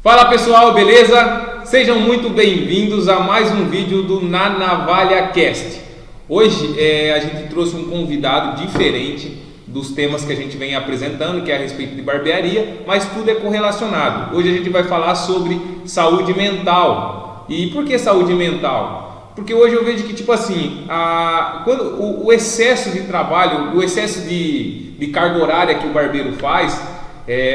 Fala pessoal, beleza? Sejam muito bem-vindos a mais um vídeo do Na Navalha Cast. Hoje a gente trouxe um convidado diferente dos temas que a gente vem apresentando, que é a respeito de barbearia, mas tudo é correlacionado. Hoje a gente vai falar sobre saúde mental. E por que saúde mental? Porque hoje eu vejo que, tipo assim, quando o excesso de trabalho, o excesso de carga horária que o barbeiro faz,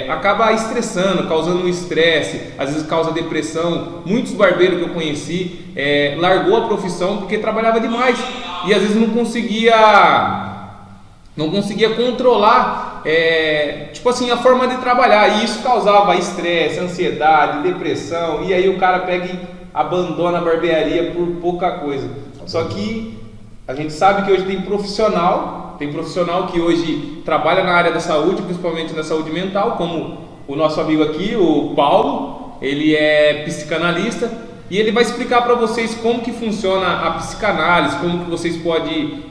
acaba estressando, causando um estresse, às vezes causa depressão. Muitos barbeiros que eu conheci largou a profissão porque trabalhava demais e às vezes não conseguia controlar tipo assim, a forma de trabalhar, e isso causava estresse, ansiedade, depressão, e aí o cara pega e abandona a barbearia por pouca coisa. Só que a gente sabe que hoje tem profissional que hoje trabalha na área da saúde, principalmente da saúde mental, como o nosso amigo aqui, o Paulo. Ele é psicanalista e ele vai explicar para vocês como que funciona a psicanálise, como que vocês podem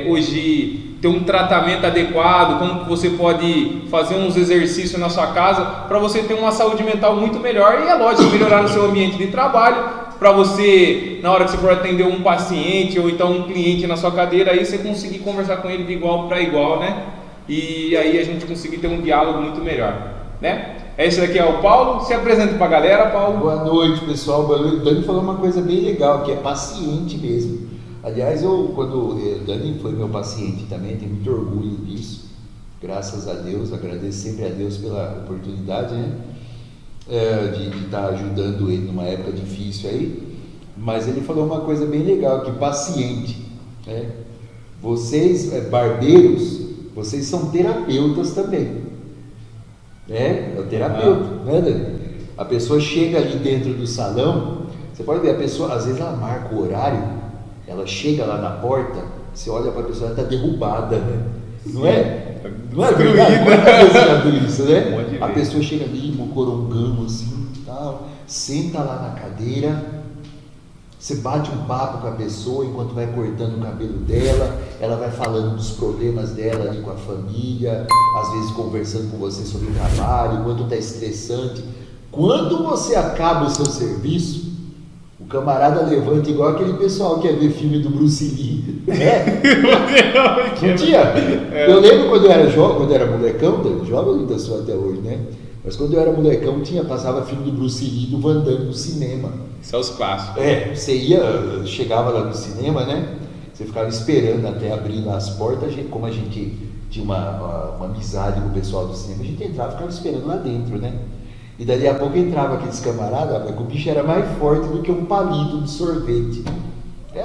hoje ter um tratamento adequado, como que você pode fazer uns exercícios na sua casa para você ter uma saúde mental muito melhor e, é lógico, melhorar no seu ambiente de trabalho, para você, na hora que você for atender um paciente ou então um cliente na sua cadeira, aí você conseguir conversar com ele de igual para igual, né? E aí a gente conseguir ter um diálogo muito melhor, né? Esse daqui é o Paulo. Se apresenta para a galera, Paulo. Boa noite, pessoal. Boa noite. O Dani falou uma coisa bem legal, que é paciente mesmo. Aliás, quando o Dani foi meu paciente também, tenho muito orgulho disso. Graças a Deus, agradeço sempre a Deus pela oportunidade, né? De estar ajudando ele numa época difícil aí. Mas ele falou uma coisa bem legal, que paciente, né? Vocês, barbeiros, vocês são terapeutas também. É o terapeuta, né, Dani? A pessoa chega ali dentro do salão, você pode ver, a pessoa, às vezes ela marca o horário, ela chega lá na porta, você olha para a pessoa, ela está derrubada, né? Não é? Não é verdade? Quantas vezes já viu isso, né? A pessoa chega ali, mocorongão assim, tal, senta lá na cadeira, você bate um papo com a pessoa enquanto vai cortando o cabelo dela, ela vai falando dos problemas dela ali com a família, às vezes conversando com você sobre o trabalho, quanto está estressante. Quando você acaba o seu serviço, o camarada levanta igual aquele pessoal que ia ver filme do Bruce Lee, né? Não tinha? Eu lembro quando eu era jovem, quando eu era molecão, jovem eu ainda sou até hoje, né? Mas quando eu era molecão, passava filme do Bruce Lee, do Van Damme no cinema. São os clássicos. Você chegava lá no cinema, né? Você ficava esperando até abrir lá as portas. Como a gente tinha uma amizade com o pessoal do cinema, a gente entrava e ficava esperando lá dentro, né? E dali a pouco entrava aqueles camaradas, rapaz, que o bicho era mais forte do que um palito de sorvete.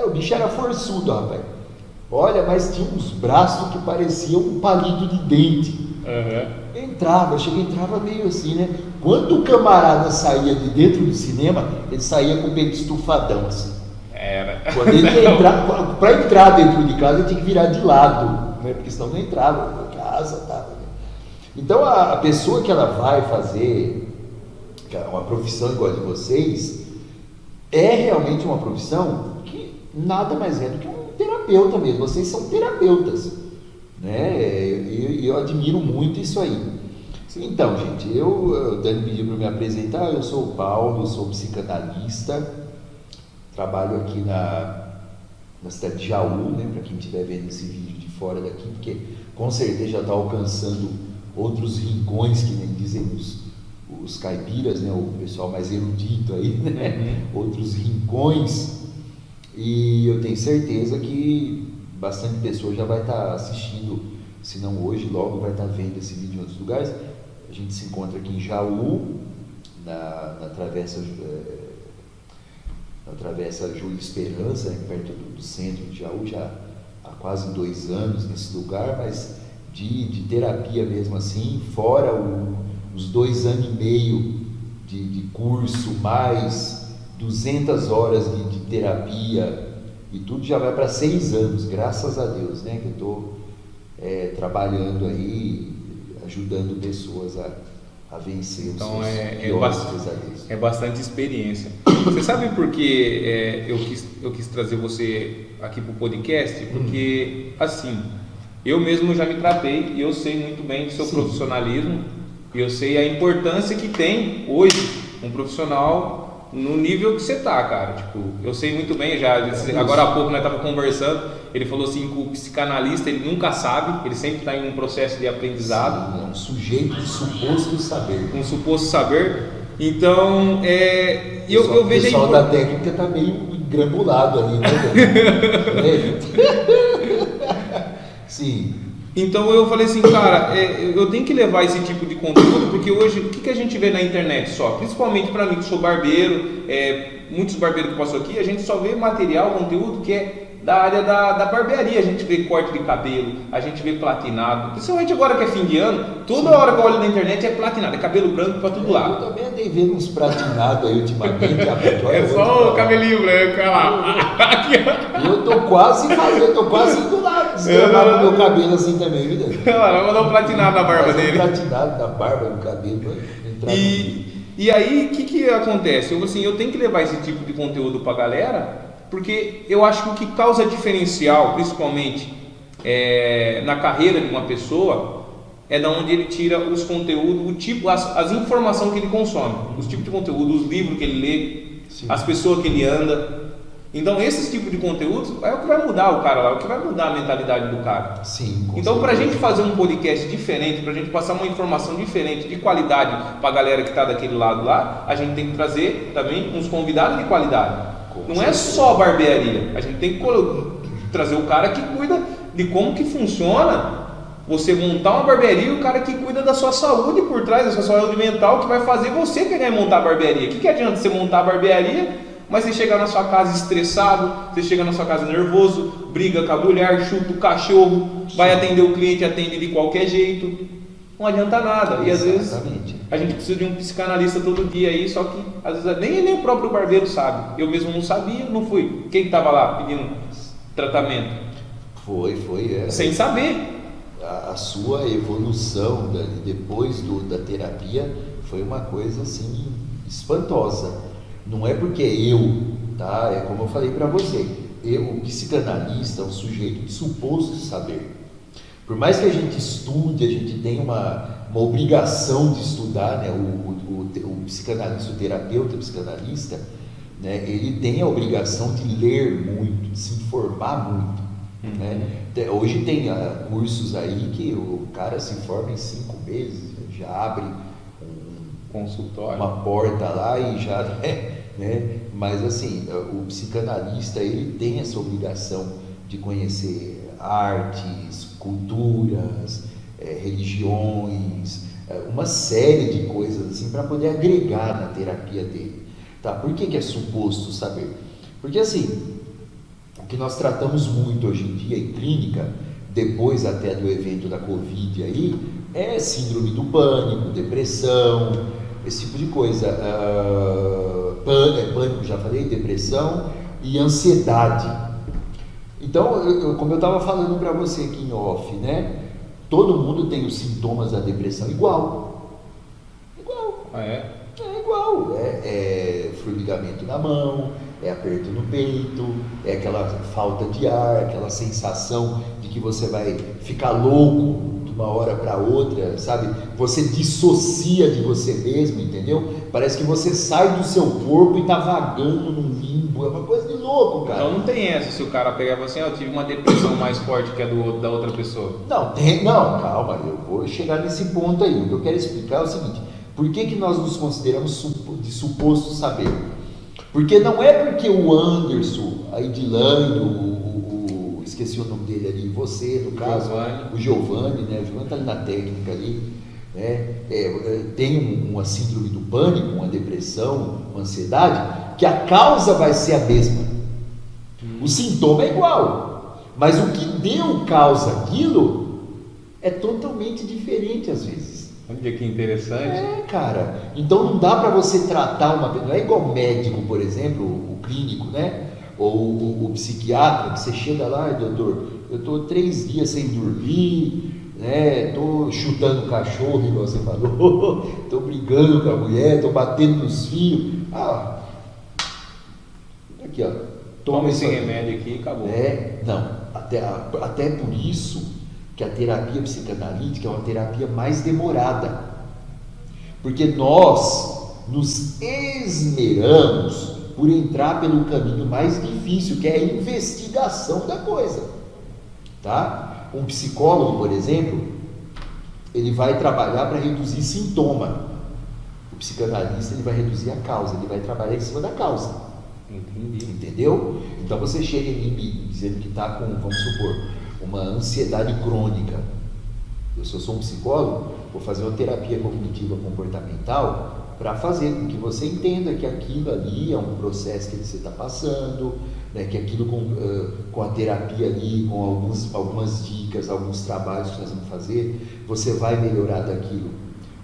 O bicho era forçudo, rapaz. Olha, mas tinha uns braços que pareciam um palito de dente. Entrava meio assim, né? Quando o camarada saía de dentro do cinema, ele saía com o peito estufadão, assim. Quando ele entrava, para entrar dentro de casa, ele tinha que virar de lado, né? Porque senão não entrava, a casa tava, né? Então a pessoa que ela vai fazer uma profissão igual a de vocês, é realmente uma profissão que nada mais é do que um terapeuta mesmo. Vocês são terapeutas, né? Eu admiro muito isso aí. Então, gente, o Dani pediu para me apresentar. Eu sou o Paulo, sou psicanalista, trabalho aqui na cidade de Jaú, né? Para quem estiver vendo esse vídeo de fora daqui, porque com certeza já está alcançando outros rincões, que nem dizem os caipiras, né? O pessoal mais erudito aí, né? Outros rincões, e eu tenho certeza que bastante pessoa já vai estar assistindo, se não hoje, logo vai estar vendo esse vídeo em outros lugares. A gente se encontra aqui em Jaú, na travessa Júlio Esperança, né? Perto do centro de Jaú, já há quase 2 anos nesse lugar, mas de terapia mesmo assim, fora os 2 anos e meio de curso, mais 200 horas de terapia, e tudo já vai para 6 anos, graças a Deus, né? Que eu estou trabalhando aí, ajudando pessoas a vencer os seus piores pesadelos. É bastante experiência. Você sabe por que eu quis trazer você aqui para o podcast? Porque, assim, eu mesmo já me tratei e eu sei muito bem do seu profissionalismo, e eu sei a importância que tem hoje um profissional no nível que você tá, cara. Tipo, eu sei muito bem, agora há pouco nós tava conversando, ele falou assim que o psicanalista ele nunca sabe, ele sempre está em um processo de aprendizado. Sim, é um sujeito de suposto saber. Um suposto saber. Então, eu vejo... O pessoal da técnica tá meio engrambulado ali, né? Sim. Então eu falei assim, cara, eu tenho que levar esse tipo de conteúdo, porque hoje o que a gente vê na internet só? Principalmente para mim que sou barbeiro, muitos barbeiros que passam aqui, a gente só vê material, conteúdo que é da área da barbearia. A gente vê corte de cabelo, a gente vê platinado, principalmente agora que é fim de ano, toda hora que eu olho na internet é platinado, é cabelo branco para todo lado. Eu também andei vendo uns platinados aí ultimamente. É só o cabelinho branco, olha lá. Eu tô quase indo lá desgramar o meu cabelo assim também, viu? Vai mandar um platinado na barba dele. Platinado na barba, no cabelo. E aí, o que acontece? Eu tenho que levar esse tipo de conteúdo pra galera, porque eu acho que o que causa diferencial, principalmente na carreira de uma pessoa, é da onde ele tira os conteúdos, o tipo, as informações que ele consome, os tipos de conteúdo, os livros que ele lê, sim, as pessoas que ele anda. Então esses tipos de conteúdos é o que vai mudar o cara lá, é o que vai mudar a mentalidade do cara. Sim, então para a gente fazer um podcast diferente, para a gente passar uma informação diferente, de qualidade para a galera que está daquele lado lá, a gente tem que trazer também uns convidados de qualidade. Não é só barbearia, a gente tem que trazer o cara que cuida de como que funciona você montar uma barbearia, e o cara que cuida da sua saúde por trás, da sua saúde mental, que vai fazer você pegar e montar a barbearia. O que adianta você montar a barbearia, mas você chegar na sua casa estressado, você chega na sua casa nervoso, briga com a mulher, chuta o cachorro, vai atender o cliente, atende de qualquer jeito, não adianta nada. E às vezes a gente precisa de um psicanalista todo dia aí, só que às vezes nem o próprio barbeiro sabe. Eu mesmo não sabia, não fui. Quem estava lá pedindo tratamento? Foi. Sem saber. A sua evolução depois da terapia foi uma coisa assim espantosa. Não é porque tá? É como eu falei para você, o psicanalista é um sujeito de suposto saber. Por mais que a gente estude, a gente tenha uma obrigação de estudar, né? O psicanalista, o terapeuta psicanalista, né? Ele tem a obrigação de ler muito, de se informar muito. Né? Hoje tem cursos aí que o cara se forma em 5 meses, já abre consultório, uma porta lá e já, né? Mas assim, o psicanalista ele tem essa obrigação de conhecer artes, culturas, religiões, uma série de coisas assim para poder agregar na terapia dele, tá? Por que é suposto saber? Porque assim, o que nós tratamos muito hoje em dia em clínica, depois até do evento da Covid aí, é síndrome do pânico, depressão, esse tipo de coisa. Pânico, já falei, depressão e ansiedade. Então, como eu estava falando para você aqui em off, né? Todo mundo tem os sintomas da depressão igual. Ah, é? É igual. É formigamento na mão, é aperto no peito, é aquela falta de ar, aquela sensação de que você vai ficar louco de uma hora para outra, sabe? Você dissocia de você mesmo, entendeu? Parece que você sai do seu corpo e está vagando num limbo, é uma coisa de louco, cara. Então não tem essa, se o cara pegar assim, eu tive uma depressão mais forte que a da outra pessoa. Não, calma, eu vou chegar nesse ponto aí. O que eu quero explicar é o seguinte: por que nós nos consideramos de suposto saber? Porque não é porque o Anderson, a Edilane, esqueci o nome dele ali, você, no caso, o Giovanni, né? O Giovanni está ali na técnica ali, né? Tem uma síndrome do pânico, uma depressão, uma ansiedade, que a causa vai ser a mesma. O sintoma é igual, mas o que deu causa àquilo é totalmente diferente às vezes. Olha que interessante. Cara, então não dá para você tratar não é igual médico, por exemplo, o clínico, né? Ou o psiquiatra, que você chega lá, doutor, eu estou 3 dias sem dormir, né? Estou chutando o cachorro, igual você falou, estou brigando com a mulher, estou batendo nos fios. Aqui, ó. Toma esse remédio aqui e acabou. Não, até por isso que a terapia psicanalítica é uma terapia mais demorada, porque nós nos esmeramos por entrar pelo caminho mais difícil, que é a investigação da coisa, tá? Um psicólogo, por exemplo, ele vai trabalhar para reduzir sintoma. O psicanalista, ele vai reduzir a causa, ele vai trabalhar em cima da causa. Entendi. Entendeu? Então você chega em mim dizendo que está com, vamos supor, uma ansiedade crônica. Eu, se eu sou um psicólogo, vou fazer uma terapia cognitiva comportamental para fazer com que você entenda que aquilo ali é um processo que você está passando, né, que aquilo com a terapia ali, com algumas dicas, alguns trabalhos que nós vamos fazer, você vai melhorar daquilo.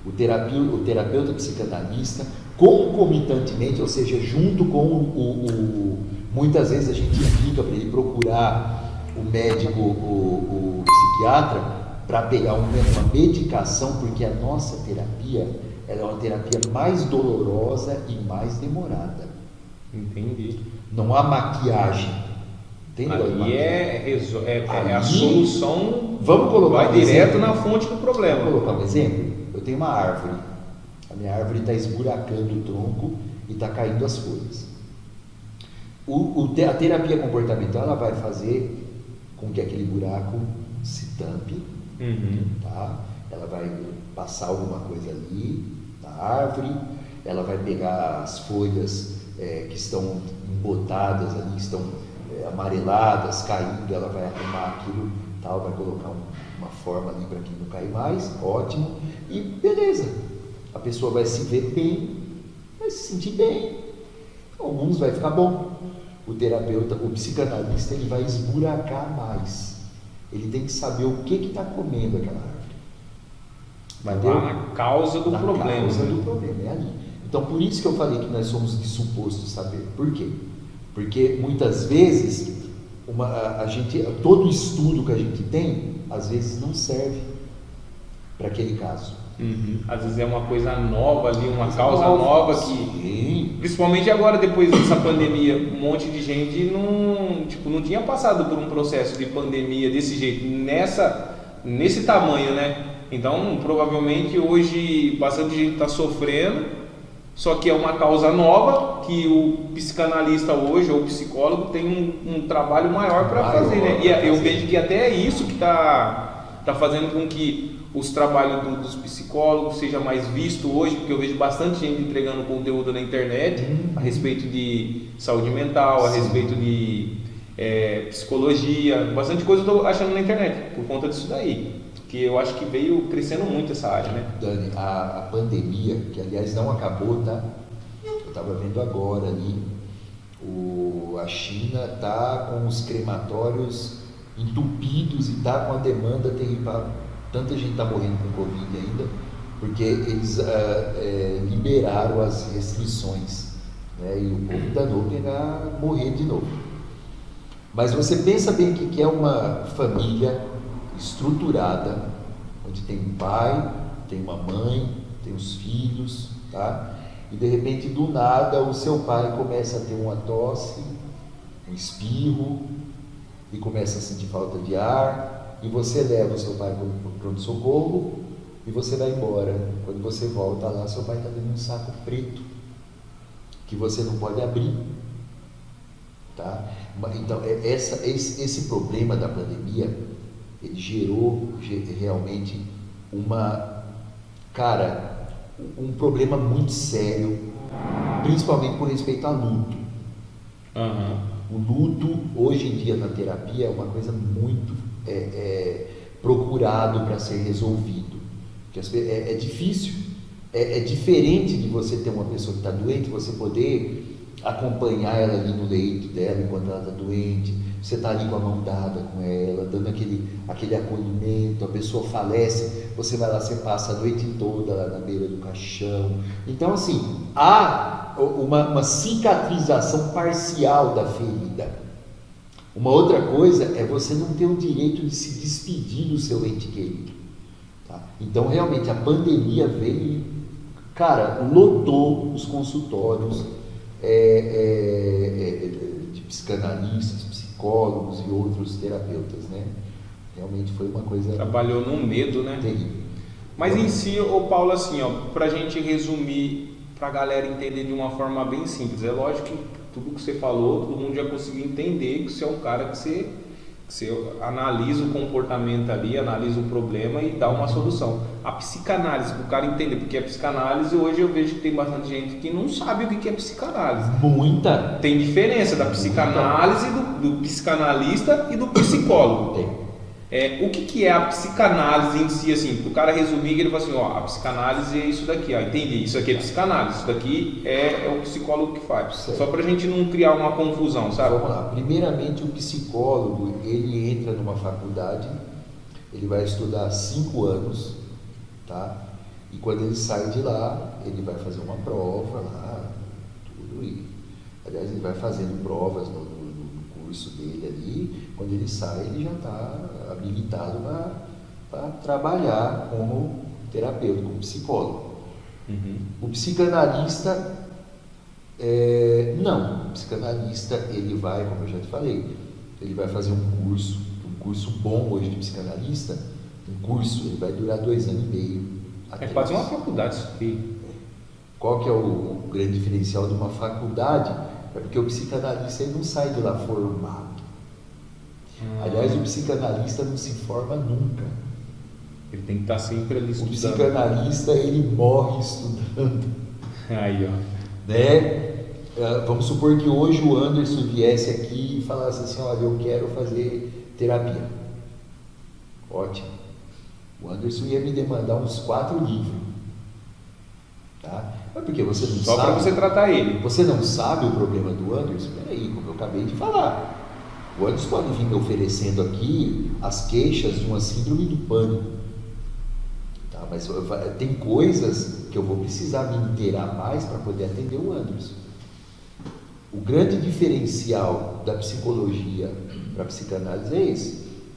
O terapeuta psicanalista, concomitantemente, ou seja, junto com muitas vezes a gente indica para ele procurar o médico, o psiquiatra, para pegar uma medicação, porque a nossa terapia, ela é uma terapia mais dolorosa e mais demorada. Entendi. Não há maquiagem. Entendeu? Ali é a solução. Vamos colocar vai direto na fonte do problema. Vamos colocar um exemplo? Eu tenho uma árvore. A minha árvore está esburacando o tronco e está caindo as folhas. A terapia comportamental, ela vai fazer com que aquele buraco se tampe, tá? Ela vai passar alguma coisa ali na árvore, ela vai pegar as folhas que estão embotadas ali, estão amareladas, caindo, ela vai arrumar aquilo, tal, vai colocar uma forma ali para que não caia mais, ótimo, e beleza. A pessoa vai se ver bem, vai se sentir bem, alguns vai ficar bom. O terapeuta, o psicanalista, ele vai esburacar mais. Ele tem que saber o que está comendo aquela árvore. Vai lá na causa do problema. Na causa do problema, é ali. Então, por isso que eu falei que nós somos de suposto saber. Por quê? Porque muitas vezes, todo estudo que a gente tem, às vezes não serve para aquele caso. Às vezes é uma coisa nova ali, uma causa nova que, sim, principalmente agora depois dessa pandemia, um monte de gente não tinha passado por um processo de pandemia desse jeito, nesse tamanho, né? Então provavelmente hoje bastante gente está sofrendo, só que é uma causa nova que o psicanalista hoje ou o psicólogo tem um trabalho maior para fazer, né? E eu vejo que até é isso que está fazendo com que os trabalhos dos psicólogos seja mais visto hoje, porque eu vejo bastante gente entregando conteúdo na internet a respeito de saúde mental, a respeito de psicologia, bastante coisa eu estou achando na internet por conta disso daí, que eu acho que veio crescendo muito essa área, né? Dani, a pandemia, que aliás não acabou, tá? Eu estava vendo agora ali, a China está com os crematórios entupidos e está com a demanda terrível. Tanta gente está morrendo com Covid ainda, porque eles liberaram as restrições, né? E o povo danou para morrer de novo. Mas você pensa bem que é uma família estruturada, onde tem um pai, tem uma mãe, tem os filhos, tá? E de repente, do nada, o seu pai começa a ter uma tosse, um espirro, e começa a sentir falta de ar, e você leva o seu pai para o pronto-socorro e você vai embora. Quando você volta lá, seu pai está dentro de um saco preto que você não pode abrir, tá? Então, esse problema da pandemia, ele gerou realmente um problema muito sério, principalmente por respeito a luto. O luto, hoje em dia na terapia, é uma coisa muito procurado para ser resolvido. É difícil, é diferente de você ter uma pessoa que está doente, você poder acompanhar ela ali no leito dela enquanto ela está doente, você está ali com a mão dada com ela, dando aquele acolhimento, a pessoa falece, você vai lá, você passa a noite toda lá na beira do caixão. Então, assim, há uma cicatrização parcial da ferida. Uma outra coisa é você não ter o direito de se despedir do seu ente querido, tá? Então, realmente, a pandemia veio, lotou os consultórios de psicanalistas, psicólogos e outros terapeutas, né? Realmente foi uma coisa... Trabalhou num medo, né? Terrível. Mas em si, Paulo, assim, para a gente resumir pra galera entender de uma forma bem simples. É lógico que tudo que você falou, todo mundo já conseguiu entender que você é um cara que você analisa o comportamento ali, analisa o problema e dá uma solução. A psicanálise, para o cara entender, porque a psicanálise hoje eu vejo que tem bastante gente que não sabe o que é psicanálise. Muita. Tem diferença da psicanálise, do psicanalista e do psicólogo. Tem. O que é a psicanálise em si, assim, para o cara resumir, que ele fala assim, ó, a psicanálise é isso daqui, ó, entendi, isso aqui é psicanálise, isso daqui é o psicólogo que faz, certo. Só para a gente não criar uma confusão, sabe? Vamos lá, primeiramente o psicólogo, ele entra numa faculdade, ele vai estudar 5 anos, tá? E quando ele sai de lá, ele vai fazer uma prova lá, tudo, e aliás, ele vai fazendo provas no curso dele ali, quando ele sai, ele já está habilitado para trabalhar como terapeuta, como psicólogo. Uhum. O psicanalista, não, o psicanalista, ele vai, como eu já te falei, ele vai fazer um curso bom hoje de psicanalista, ele vai durar 2 anos e meio. É quase uma faculdade isso aqui. Qual que é o grande diferencial de uma faculdade? É porque o psicanalista ele não sai de lá formado. Aliás, o psicanalista não se forma nunca. Ele tem que estar sempre ali estudando. O psicanalista, ele morre estudando. Aí, ó. Né? Vamos supor que hoje o Anderson viesse aqui e falasse assim, olha, eu quero fazer terapia. Ótimo. O Anderson ia me demandar uns 4 livros. Tá? Mas porque você não Só sabe. para você tratar ele. Você não sabe o problema do Anderson? Peraí, como eu acabei de falar. O Anderson pode vir me oferecendo aqui as queixas de uma síndrome do pânico. Tá? Mas tem coisas que eu vou precisar me inteirar mais para poder atender o Anderson. O grande diferencial da psicologia para a psicanálise é esse.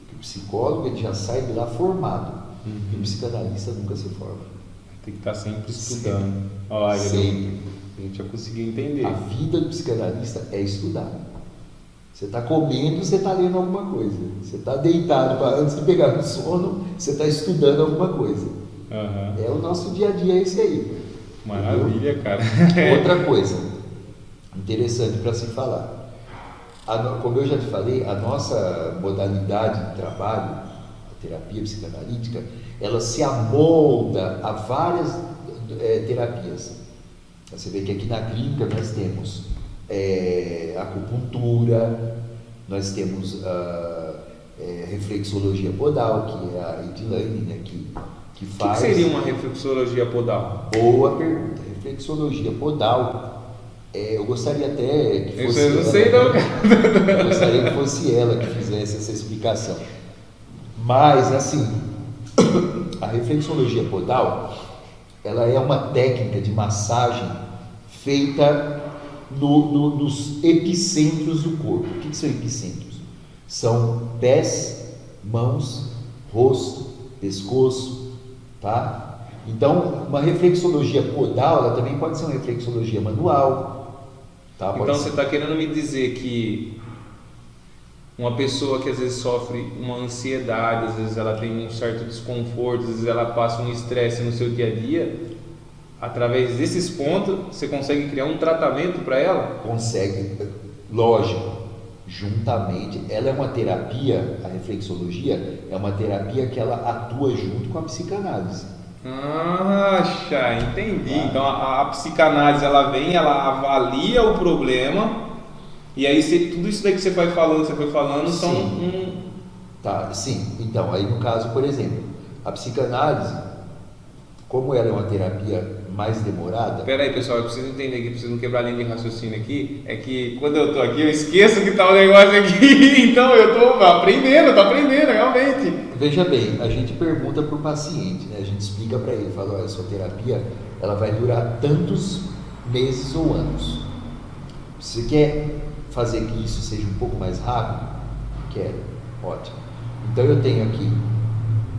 Que o psicólogo ele já sai de lá formado. E o psicanalista nunca se forma. Tem que estar sempre estudando. Olha, sempre. A gente já conseguiu entender. A vida do psicanalista é estudar. Você está comendo, você está lendo alguma coisa. Você está deitado, antes de pegar no sono, você está estudando alguma coisa. Uhum. É o nosso dia a dia esse aí. Maravilha, entendeu? cara. Outra coisa interessante para se falar. Como eu já te falei, a nossa modalidade de trabalho, a terapia psicanalítica, ela se amolda a várias terapias. Você vê que aqui na clínica nós temos acupuntura, nós temos reflexologia podal, que é a Edilane, né, que faz. O que seria uma reflexologia podal? Boa pergunta. Reflexologia podal, eu gostaria até que fosse eu não sei não. Eu gostaria que fosse ela que fizesse essa explicação. Mas, assim, a reflexologia podal, ela é uma técnica de massagem feita nos epicentros do corpo. O que são epicentros? São pés, mãos, rosto, pescoço, tá? Então, uma reflexologia podal, ela também pode ser uma reflexologia manual, tá? Então, você está querendo me dizer que uma pessoa que às vezes sofre uma ansiedade, às vezes ela tem um certo desconforto, às vezes ela passa um estresse no seu dia a dia, através desses pontos, você consegue criar um tratamento para ela? Consegue, lógico, juntamente. Ela é uma terapia, a reflexologia é uma terapia que ela atua junto com a psicanálise. Entendi. Então a psicanálise ela vem, ela avalia o problema e aí tudo isso daí que você foi falando Sim. são Tá, sim. Então, aí no caso, por exemplo, a psicanálise, como ela é uma terapia mais demorada... Pera aí, pessoal, eu preciso entender aqui, preciso não quebrar a linha de raciocínio aqui, é que quando eu tô aqui eu esqueço que tá o negócio aqui, então eu tô aprendendo, realmente. Veja bem, a gente pergunta para o paciente, né? A gente explica para ele, fala, olha, a sua terapia ela vai durar tantos meses ou anos. Você quer fazer que isso seja um pouco mais rápido? Quero, ótimo. Então eu tenho aqui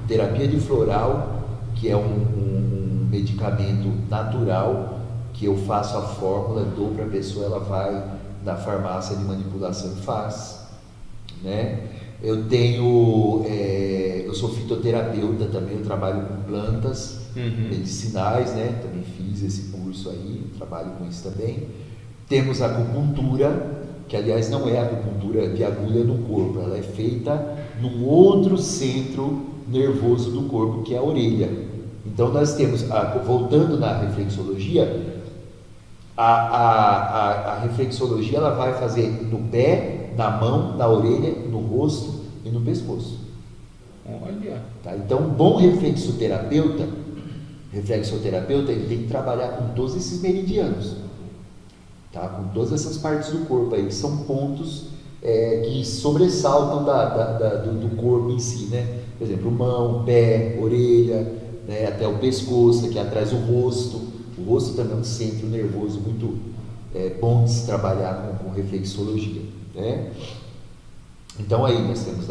terapia de floral, que é um medicamento natural, que eu faço a fórmula, dou para a pessoa, ela vai na farmácia de manipulação e faz, né? Eu sou fitoterapeuta também, eu trabalho com plantas medicinais, né? Também fiz esse curso aí, trabalho com isso também. Temos a acupuntura, que aliás não é a acupuntura de agulha no corpo, ela é feita num outro centro nervoso do corpo, que é a orelha. Então nós temos, voltando na reflexologia, a reflexologia ela vai fazer no pé, na mão, na orelha, no rosto e no pescoço. Olha. Tá? Então um bom reflexoterapeuta, ele tem que trabalhar com todos esses meridianos, tá? Com todas essas partes do corpo aí, que são pontos que sobressaltam do corpo em si, né? Por exemplo, mão, pé, orelha, né? Até o pescoço, aqui atrás o rosto. O rosto também é um centro nervoso muito bom de se trabalhar com reflexologia, né? Então aí nós temos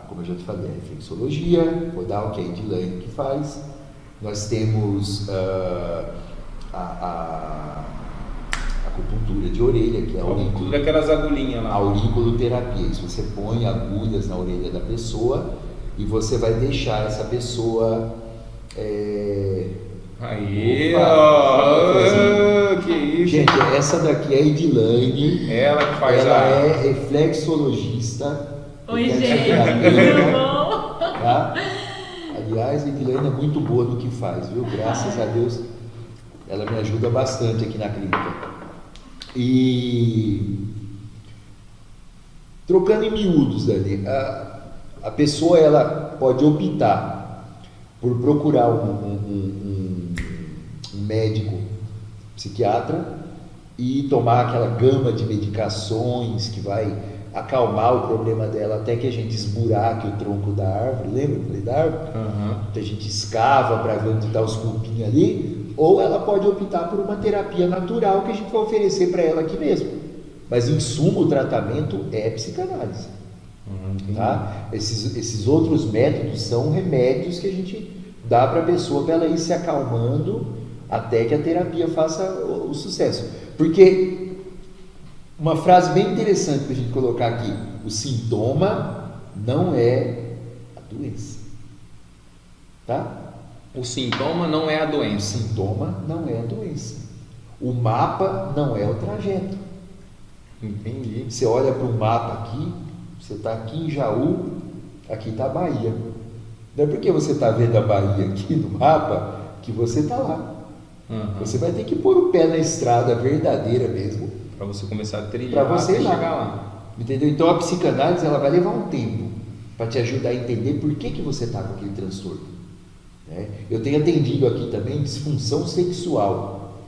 como eu já te falei, a reflexologia podal, que é a Edilane que faz. Nós temos a acupuntura de orelha, que é a acupuntura, aquelas agulhinhas lá. A auriculoterapia. Isso você põe agulhas na orelha da pessoa e você vai deixar essa pessoa aí, ó, que isso. Gente, essa daqui é a Edilane. Ela que faz ela é reflexologista. Oi, gente, tudo bom? Tá? Aliás, a Edilane é muito boa no que faz, viu? Graças a Deus, ela me ajuda bastante aqui na clínica. E trocando em miúdos, Dani, a pessoa ela pode optar por procurar um médico psiquiatra e tomar aquela gama de medicações que vai acalmar o problema dela até que a gente esburaque o tronco da árvore. Lembra que eu falei da árvore? Então a gente escava para ver onde está os cupinhos ali. Ou ela pode optar por uma terapia natural que a gente vai oferecer para ela aqui mesmo. Mas em suma o tratamento é psicanálise. Tá? Esses outros métodos são remédios que a gente dá para a pessoa para ela ir se acalmando até que a terapia faça o sucesso. Porque uma frase bem interessante para a gente colocar aqui: o sintoma não é a doença. Tá? O sintoma não é a doença. O sintoma não é a doença. O mapa não é o trajeto. Entendi. Você olha para o mapa aqui, você está aqui em Jaú, aqui está a Bahia. Não é porque você está vendo a Bahia aqui no mapa que você está lá. Você vai ter que pôr o pé na estrada verdadeira mesmo. Para você começar a trilhar para você até chegar lá. Entendeu? Então a psicanálise ela vai levar um tempo para te ajudar a entender por que você está com aquele transtorno. Eu tenho atendido aqui também disfunção sexual.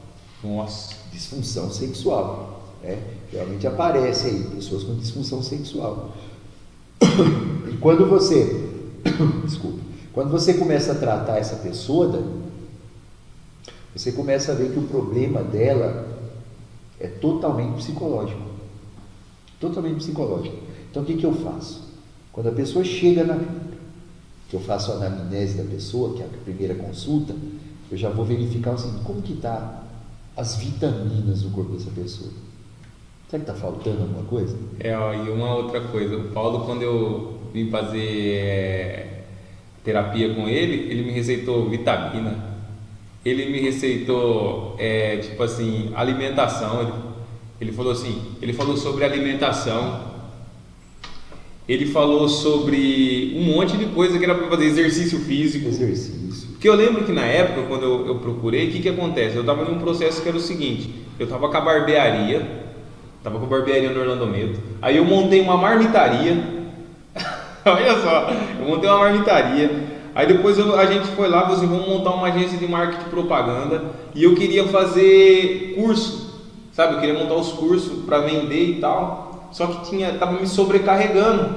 Nossa. Disfunção sexual. Realmente aparece aí pessoas com disfunção sexual. E quando você quando você começa a tratar essa pessoa, Dani, você começa a ver que o problema dela é totalmente psicológico. Totalmente psicológico. Então o que eu faço? Quando a pessoa chega na clínica, que eu faço a anamnese da pessoa, que é a primeira consulta, eu já vou verificar o seguinte: como que está as vitaminas do corpo dessa pessoa? Será que está faltando alguma coisa? E uma outra coisa, o Paulo, quando eu vim fazer terapia com ele me receitou vitamina, ele me receitou tipo assim, alimentação, ele falou sobre alimentação. Ele falou sobre um monte de coisa que era para fazer, exercício físico. Porque eu lembro que na época, quando eu procurei, o que acontece? Eu estava num processo que era o seguinte: eu estava com a barbearia, no Orlando Medo, aí eu montei uma marmitaria, olha só, eu montei uma marmitaria, aí depois a gente foi lá, falou assim: vamos montar uma agência de marketing e propaganda, e eu queria fazer curso, sabe? Eu queria montar os cursos para vender e tal. Só que estava me sobrecarregando.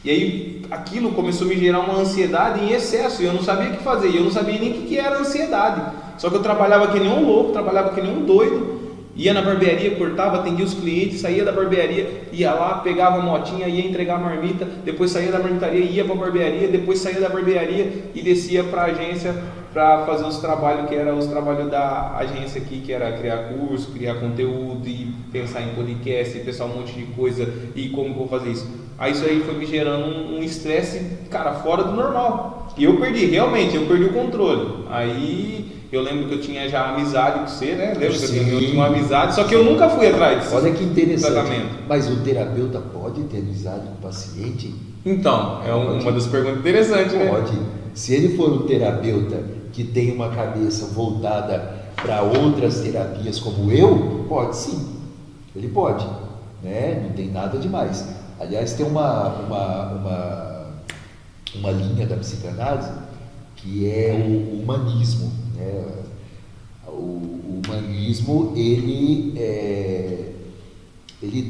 E aí aquilo começou a me gerar uma ansiedade em excesso. E eu não sabia o que fazer. E eu não sabia nem o que era ansiedade. Só que eu trabalhava que nem um louco, trabalhava que nem um doido. Ia na barbearia, cortava, atendia os clientes, saía da barbearia, ia lá, pegava a motinha, ia entregar a marmita, depois saía da marmitaria, ia para a barbearia, depois saía da barbearia e descia para a agência para fazer os trabalhos que eram os trabalhos da agência aqui, que era criar curso, criar conteúdo e pensar em podcast, e pensar um monte de coisa e como que eu vou fazer isso. Aí isso aí foi me gerando um estresse, cara, fora do normal. E eu perdi o controle. Aí eu lembro que eu tinha já amizade com você, né? Lembra que eu tinha uma amizade, só que eu nunca fui atrás disso. Olha que interessante. Tratamento. Mas o terapeuta pode ter amizade com o paciente? Então, é uma das perguntas interessantes, né? Pode. Se ele for um terapeuta que tem uma cabeça voltada para outras terapias como eu, pode sim. Ele pode, né? Não tem nada demais. Aliás, tem uma linha da psicanálise que é o humanismo, né? O humanismo, ele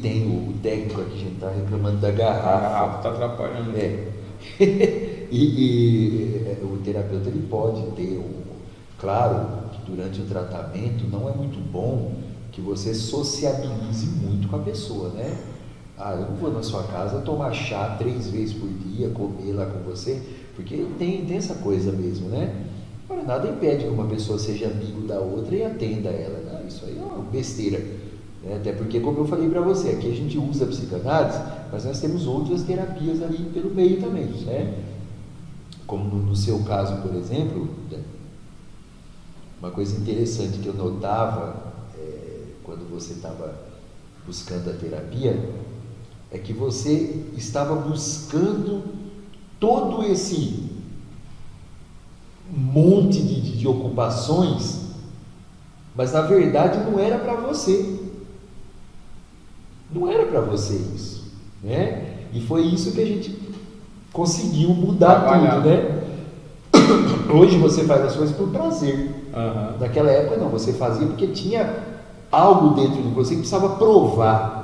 tem o técnico aqui, a gente está reclamando da A garrafa. garrafa está atrapalhando. E o terapeuta ele pode ter, claro, que durante o tratamento não é muito bom que você sociabilize muito com a pessoa, né? Eu não vou na sua casa tomar chá 3 vezes por dia, comer lá com você, porque tem essa coisa mesmo, né? Agora, nada impede que uma pessoa seja amigo da outra e atenda ela, né? Isso aí é uma besteira, né? Até porque, como eu falei para você, aqui a gente usa a psicanálise, mas nós temos outras terapias ali pelo meio também, né? Como no seu caso, por exemplo, né? Uma coisa interessante que eu notava quando você estava buscando a terapia é que você estava buscando todo esse monte de ocupações, mas na verdade não era para você. Não era para você isso, né? E foi isso que a gente conseguiu mudar tudo, né? Hoje você faz as coisas por prazer. Naquela época não, você fazia porque tinha algo dentro de você que precisava provar.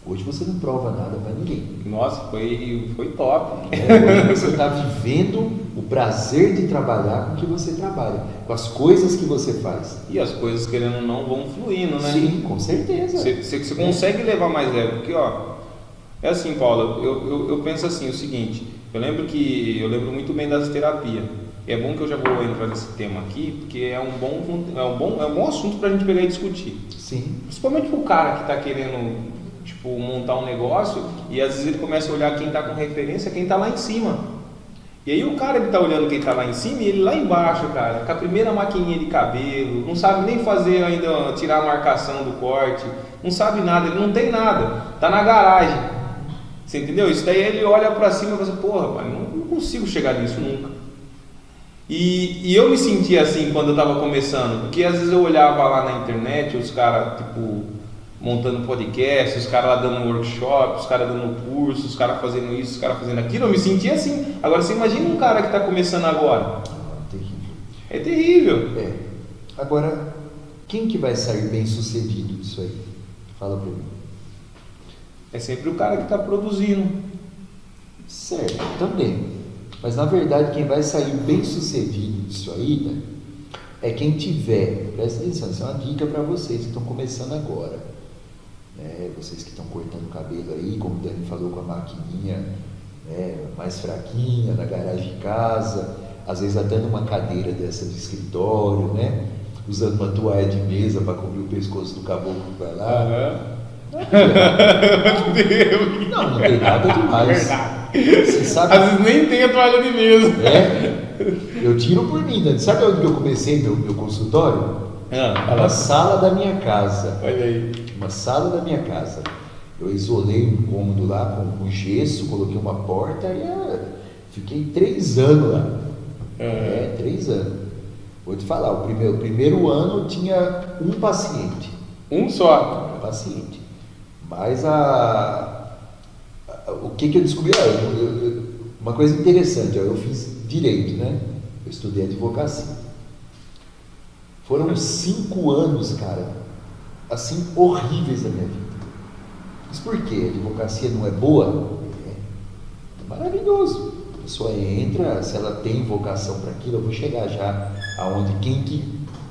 Hoje você não prova nada para ninguém. Nossa, foi top. Hoje você está vivendo o prazer de trabalhar com o que você trabalha, com as coisas que você faz. E as coisas, querendo ou não, vão fluindo, né? Sim, com certeza. Você consegue levar mais leve, porque é assim, Paulo, eu penso assim, o seguinte, eu lembro muito bem das terapias. É bom que eu já vou entrar nesse tema aqui, porque é um bom assunto para a gente pegar e discutir. Sim. Principalmente para o cara que está querendo montar um negócio e às vezes ele começa a olhar quem está com referência, quem está lá em cima. E aí o cara, ele está olhando quem está lá em cima e ele lá embaixo, cara, com a primeira maquininha de cabelo, não sabe nem fazer ainda, tirar a marcação do corte, não sabe nada, ele não tem nada, está na garagem. Você entendeu? Isso daí ele olha para cima e fala assim, porra, pai, não consigo chegar nisso nunca. E eu me sentia assim quando eu estava começando, porque às vezes eu olhava lá na internet, os caras, montando podcast, os caras lá dando workshop, os caras dando curso, os caras fazendo isso, os caras fazendo aquilo, eu me sentia assim. Agora você imagina um cara que está começando agora. Terrível. É terrível. Agora, quem que vai sair bem sucedido disso aí? Fala para mim. É sempre o cara que está produzindo. Certo, também. Mas na verdade quem vai sair bem sucedido disso aí, né, é quem tiver, presta atenção, isso é uma dica para vocês que estão começando agora, né, vocês que estão cortando o cabelo aí, como o Dani falou, com a maquininha, né, mais fraquinha, na garagem de casa, às vezes até numa cadeira dessa de escritório, né, usando uma toalha de mesa para cobrir o pescoço do caboclo que vai lá. Não tem nada demais. Verdade. Você sabe? Às vezes nem tem a toalha de mesa. Eu tiro por mim, né? Sabe onde eu comecei meu consultório? Na sala da minha casa. Olha aí. Uma sala da minha casa. Eu isolei um cômodo lá com gesso, coloquei uma porta e fiquei 3 anos lá. 3 anos. Vou te falar, o primeiro ano eu tinha um paciente. Um só? Um paciente. Mas o que eu descobri? Uma coisa interessante, eu fiz direito, né? Eu estudei advocacia. Foram 5 anos, cara, assim, horríveis da minha vida. Mas por quê? A advocacia não é boa? É maravilhoso. A pessoa entra, se ela tem vocação para aquilo, eu vou chegar já aonde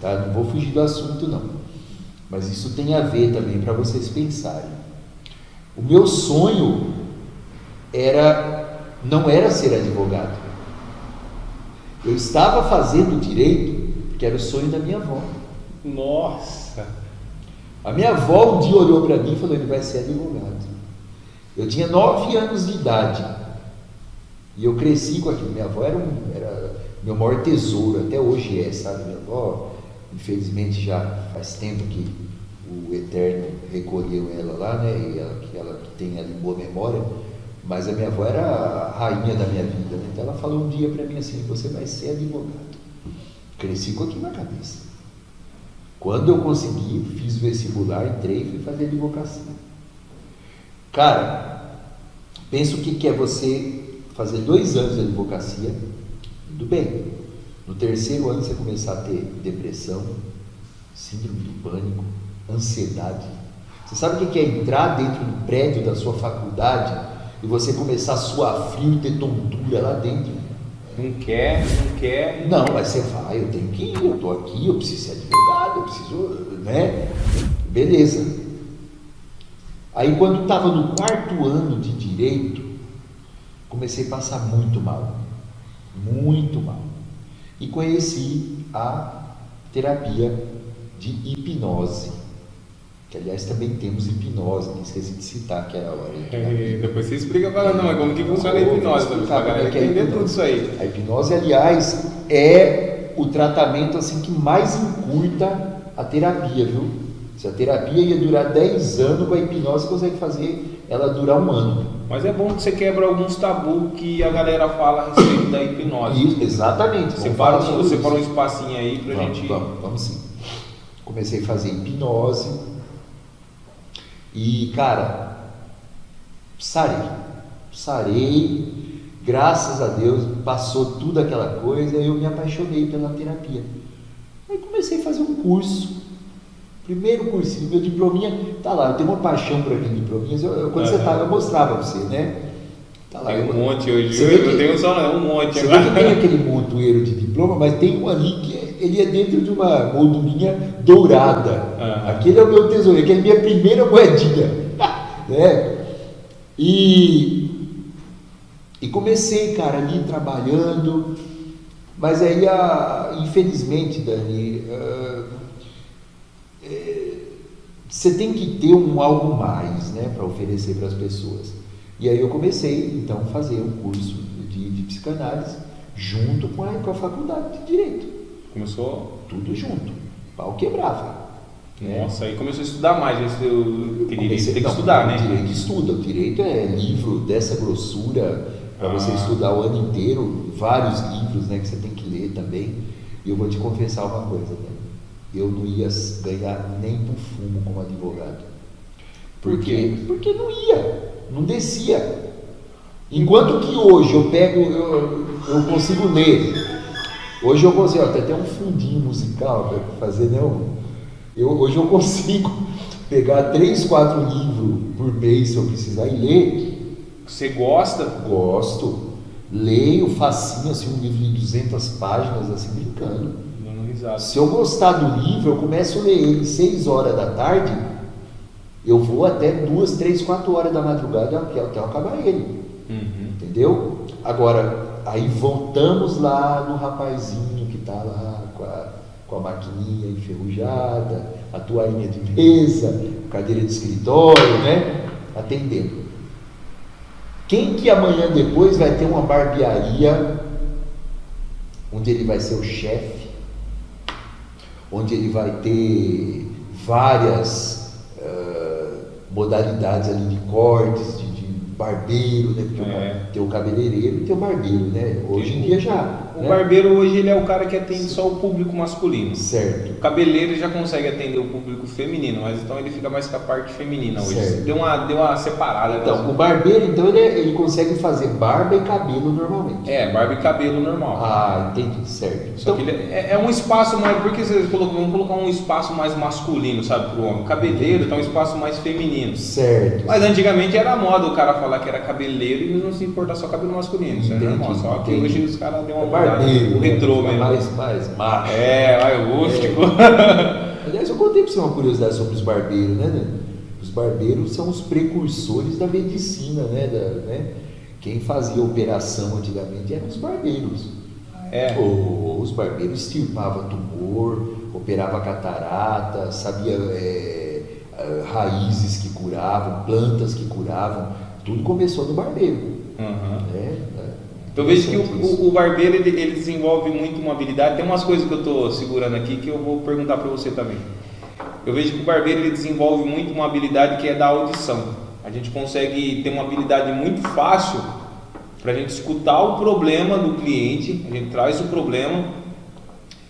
tá? Não vou fugir do assunto, não. Mas isso tem a ver também para vocês pensarem. O meu sonho não era ser advogado. Eu estava fazendo direito porque era o sonho da minha avó. Nossa! A minha avó um dia olhou para mim e falou, ele vai ser advogado. Eu tinha 9 anos de idade e eu cresci com aquilo. Minha avó era meu maior tesouro, até hoje sabe? Minha avó, infelizmente, já faz tempo que o Eterno recolheu ela lá, né? E ela tem ela em boa memória, mas a minha avó era a rainha da minha vida, né? Então ela falou um dia para mim assim: você vai ser advogado. Cresci com aquilo na cabeça. Quando eu consegui, fiz o vestibular, entrei e fui fazer advocacia. Cara, pensa o que é você fazer 2 anos de advocacia, tudo bem. No 3º ano você começar a ter depressão, síndrome do pânico, ansiedade. Você sabe o que é entrar dentro do prédio da sua faculdade e você começar a suar frio e ter tontura lá dentro? Não quer. Não, mas você vai, eu tenho que ir, eu estou aqui, eu preciso ser advogado, eu preciso, né? Beleza. Aí quando estava no 4º ano de direito, comecei a passar muito mal. E conheci a terapia de hipnose, que aliás também temos hipnose, que esqueci de citar que é a hora. Depois você explica para nós, mas como que funciona a hipnose, para a galera entender tudo isso aí. A hipnose, aliás, é o tratamento assim que mais encurta a terapia, viu? Se a terapia ia durar 10 anos, com a hipnose consegue fazer ela durar 1 ano. Mas é bom que você quebra alguns tabus que a galera fala a respeito da hipnose. Isso, exatamente. Separa um espacinho aí pra gente... Vamos sim. Comecei a fazer hipnose e, cara, sarei, graças a Deus, passou tudo aquela coisa e eu me apaixonei pela terapia. Aí comecei a fazer um curso. Primeiro cursinho, meu diplominha, tá lá, eu tenho uma paixão por aquele diplominha, quando você tava, eu mostrava pra você, né? Tá lá, tem um monte hoje, eu tenho só um monte agora. Você tem aquele montoeiro de diploma, mas tem um ali que ele é dentro de uma moldurinha dourada. Aquele é o meu tesouro, aquele é a minha primeira moedinha, né? E comecei, cara, ali trabalhando, mas aí, infelizmente, Dani, você tem que ter algo mais, né, para oferecer para as pessoas. E aí eu comecei então a fazer um curso de psicanálise junto com a faculdade de Direito. Começou? Tudo junto, pau quebrava. Nossa, aí começou a estudar mais, tem que estudar, né? O Direito estuda, o Direito é livro dessa grossura para você estudar o ano inteiro, vários livros, né, que você tem que ler também. E eu vou te confessar uma coisa, né? Eu não ia ganhar nem por fumo como advogado. Por quê? Porque não descia. Enquanto que hoje eu pego, eu consigo ler. Hoje eu consigo, tem até um fundinho musical para fazer, não. Hoje eu consigo pegar 3, 4 livros por mês se eu precisar e ler. Você gosta? Gosto. Leio facinho, assim, um livro de 200 páginas, assim, brincando. Se eu gostar do livro, eu começo a ler ele 6 horas da tarde, eu vou até 2, 3, 4 horas da madrugada até eu acabar ele. Entendeu? Agora, aí voltamos lá no rapazinho que está lá com a maquininha enferrujada, a toalhinha de mesa, cadeira de escritório, né? Atendendo. Quem que amanhã depois vai ter uma barbearia onde ele vai ser o chefe, onde ele vai ter várias modalidades ali de cortes, de barbeiro, né? Porque tem o cabeleireiro e tem o barbeiro, né? Hoje em dia já. O barbeiro hoje ele é o cara que atende só o público masculino. Certo. O cabeleireiro já consegue atender o público feminino, mas então ele fica mais com a parte feminina hoje. Certo. Deu uma separada. Então, o barbeiro, então, ele consegue fazer barba e cabelo normalmente. Barba e cabelo normal. Ah, entendi, certo. Só então, que ele é um espaço mais... Por que você colocou? Vamos colocar um espaço mais masculino, sabe, pro homem. Cabeleireiro tá um espaço mais feminino. Certo. Mas antigamente era moda o cara falar que era cabeleireiro e não se importar só cabelo masculino. Isso é normal. Só que hoje os caras deu uma barbeiro, o retrô mesmo. Mais macho. Mais rústico. Aliás, eu contei para você uma curiosidade sobre os barbeiros, né? Os barbeiros são os precursores da medicina, né? Quem fazia operação antigamente eram os barbeiros. Os barbeiros extirpavam tumor, operava catarata, sabia raízes que curavam, plantas que curavam. tudo começou no barbeiro. Uhum. Eu vejo que o barbeiro ele desenvolve muito uma habilidade. Tem umas coisas que eu estou segurando aqui que eu vou perguntar para você também. Eu vejo que o barbeiro ele desenvolve muito uma habilidade que é da audição. A gente consegue ter uma habilidade muito fácil para a gente escutar o problema do cliente. A gente traz o problema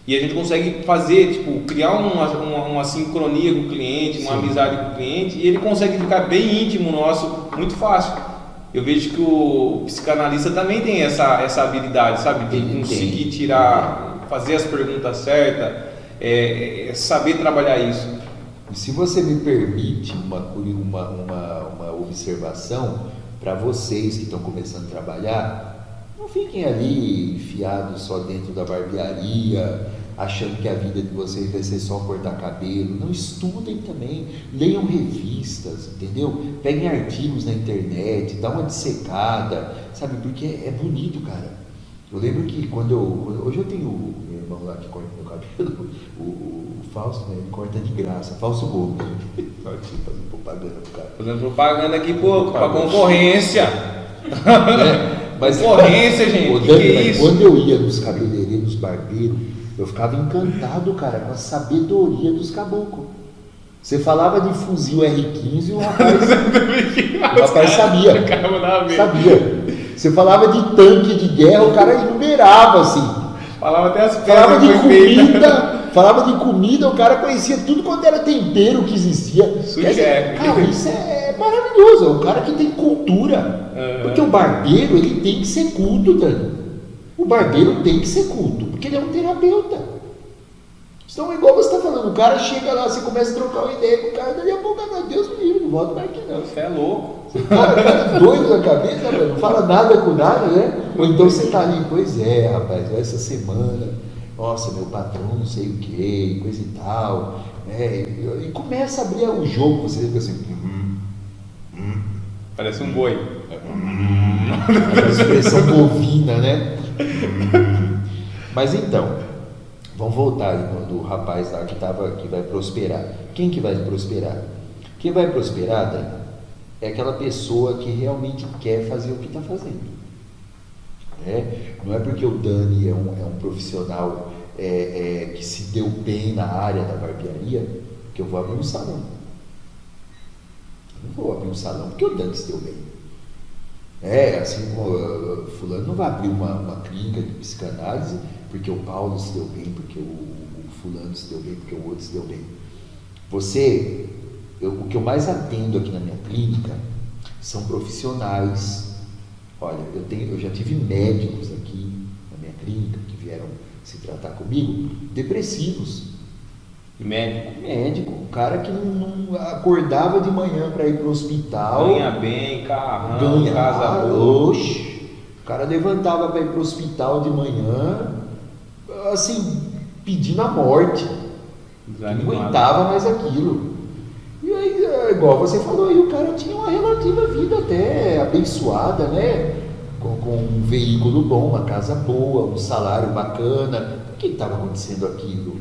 e a gente consegue fazer, tipo, criar uma sincronia com o cliente, uma amizade com o cliente, e ele consegue ficar bem íntimo nosso, muito fácil. Eu vejo que o psicanalista também tem essa habilidade, sabe? De conseguir fazer as perguntas certas, saber trabalhar isso. E se você me permite uma observação para vocês que estão começando a trabalhar, não fiquem ali enfiados só dentro da barbearia, achando que a vida de vocês vai ser só cortar cabelo. Não, estudem também, leiam revistas, entendeu? Peguem artigos na internet, dá uma dissecada, sabe? Porque é bonito, cara. Eu lembro que hoje eu tenho o meu irmão lá que corta meu cabelo, o Fausto, né? Ele corta de graça, Fausto Gomes. Fazendo propaganda pro cara. Fazendo propaganda aqui pra concorrência. Mas, concorrência, gente. Dani, que é isso? Quando eu ia nos cabeleireiros, nos barbeiros, eu ficava encantado, cara, com a sabedoria dos caboclos. Você falava de fuzil R15 e o rapaz sabia. Sabia. Você falava de tanque de guerra, o cara enumerava assim. Falava até as Falava de comida, o cara conhecia tudo quanto era tempero que existia. Cara, isso é maravilhoso. É um cara que tem cultura. Porque o barbeiro, ele tem que ser culto, Dani. O barbeiro tem que ser culto, porque ele é um terapeuta. Então, igual você está falando, o cara chega lá, você começa a trocar uma ideia com o cara, dali a pouco, Deus me livre, não volta mais aqui não. Você é louco. Cara, doido na cabeça, não fala nada com nada, né? Ou então você tá ali, pois é, rapaz, essa semana, nossa, meu patrão não sei o que, coisa e tal. E começa a abrir o jogo, você fica assim. Parece um boi. Aquela expressão bovina, né? Mas então, vamos voltar aí do rapaz lá que vai prosperar. Quem que vai prosperar? Quem vai prosperar, Dani, é aquela pessoa que realmente quer fazer o que está fazendo. Não é porque o Dani é um profissional que se deu bem na área da barbearia que eu vou abrir um salão. Eu não vou abrir um salão porque o Dani se deu bem. Assim como fulano não vai abrir uma clínica de psicanálise porque o Paulo se deu bem, porque o fulano se deu bem, porque o outro se deu bem. O que eu mais atendo aqui na minha clínica são profissionais. Olha, eu já tive médicos aqui na minha clínica que vieram se tratar comigo, depressivos. Médico. Um cara que não acordava de manhã para ir para o hospital. Ganha bem, carrão, casa boa. Oxe, o cara levantava para ir para o hospital de manhã, assim, pedindo a morte. Não aguentava mais aquilo. E aí, igual você falou aí, o cara tinha uma relativa vida até abençoada, né? Com um veículo bom, uma casa boa, um salário bacana. Por que estava acontecendo aquilo?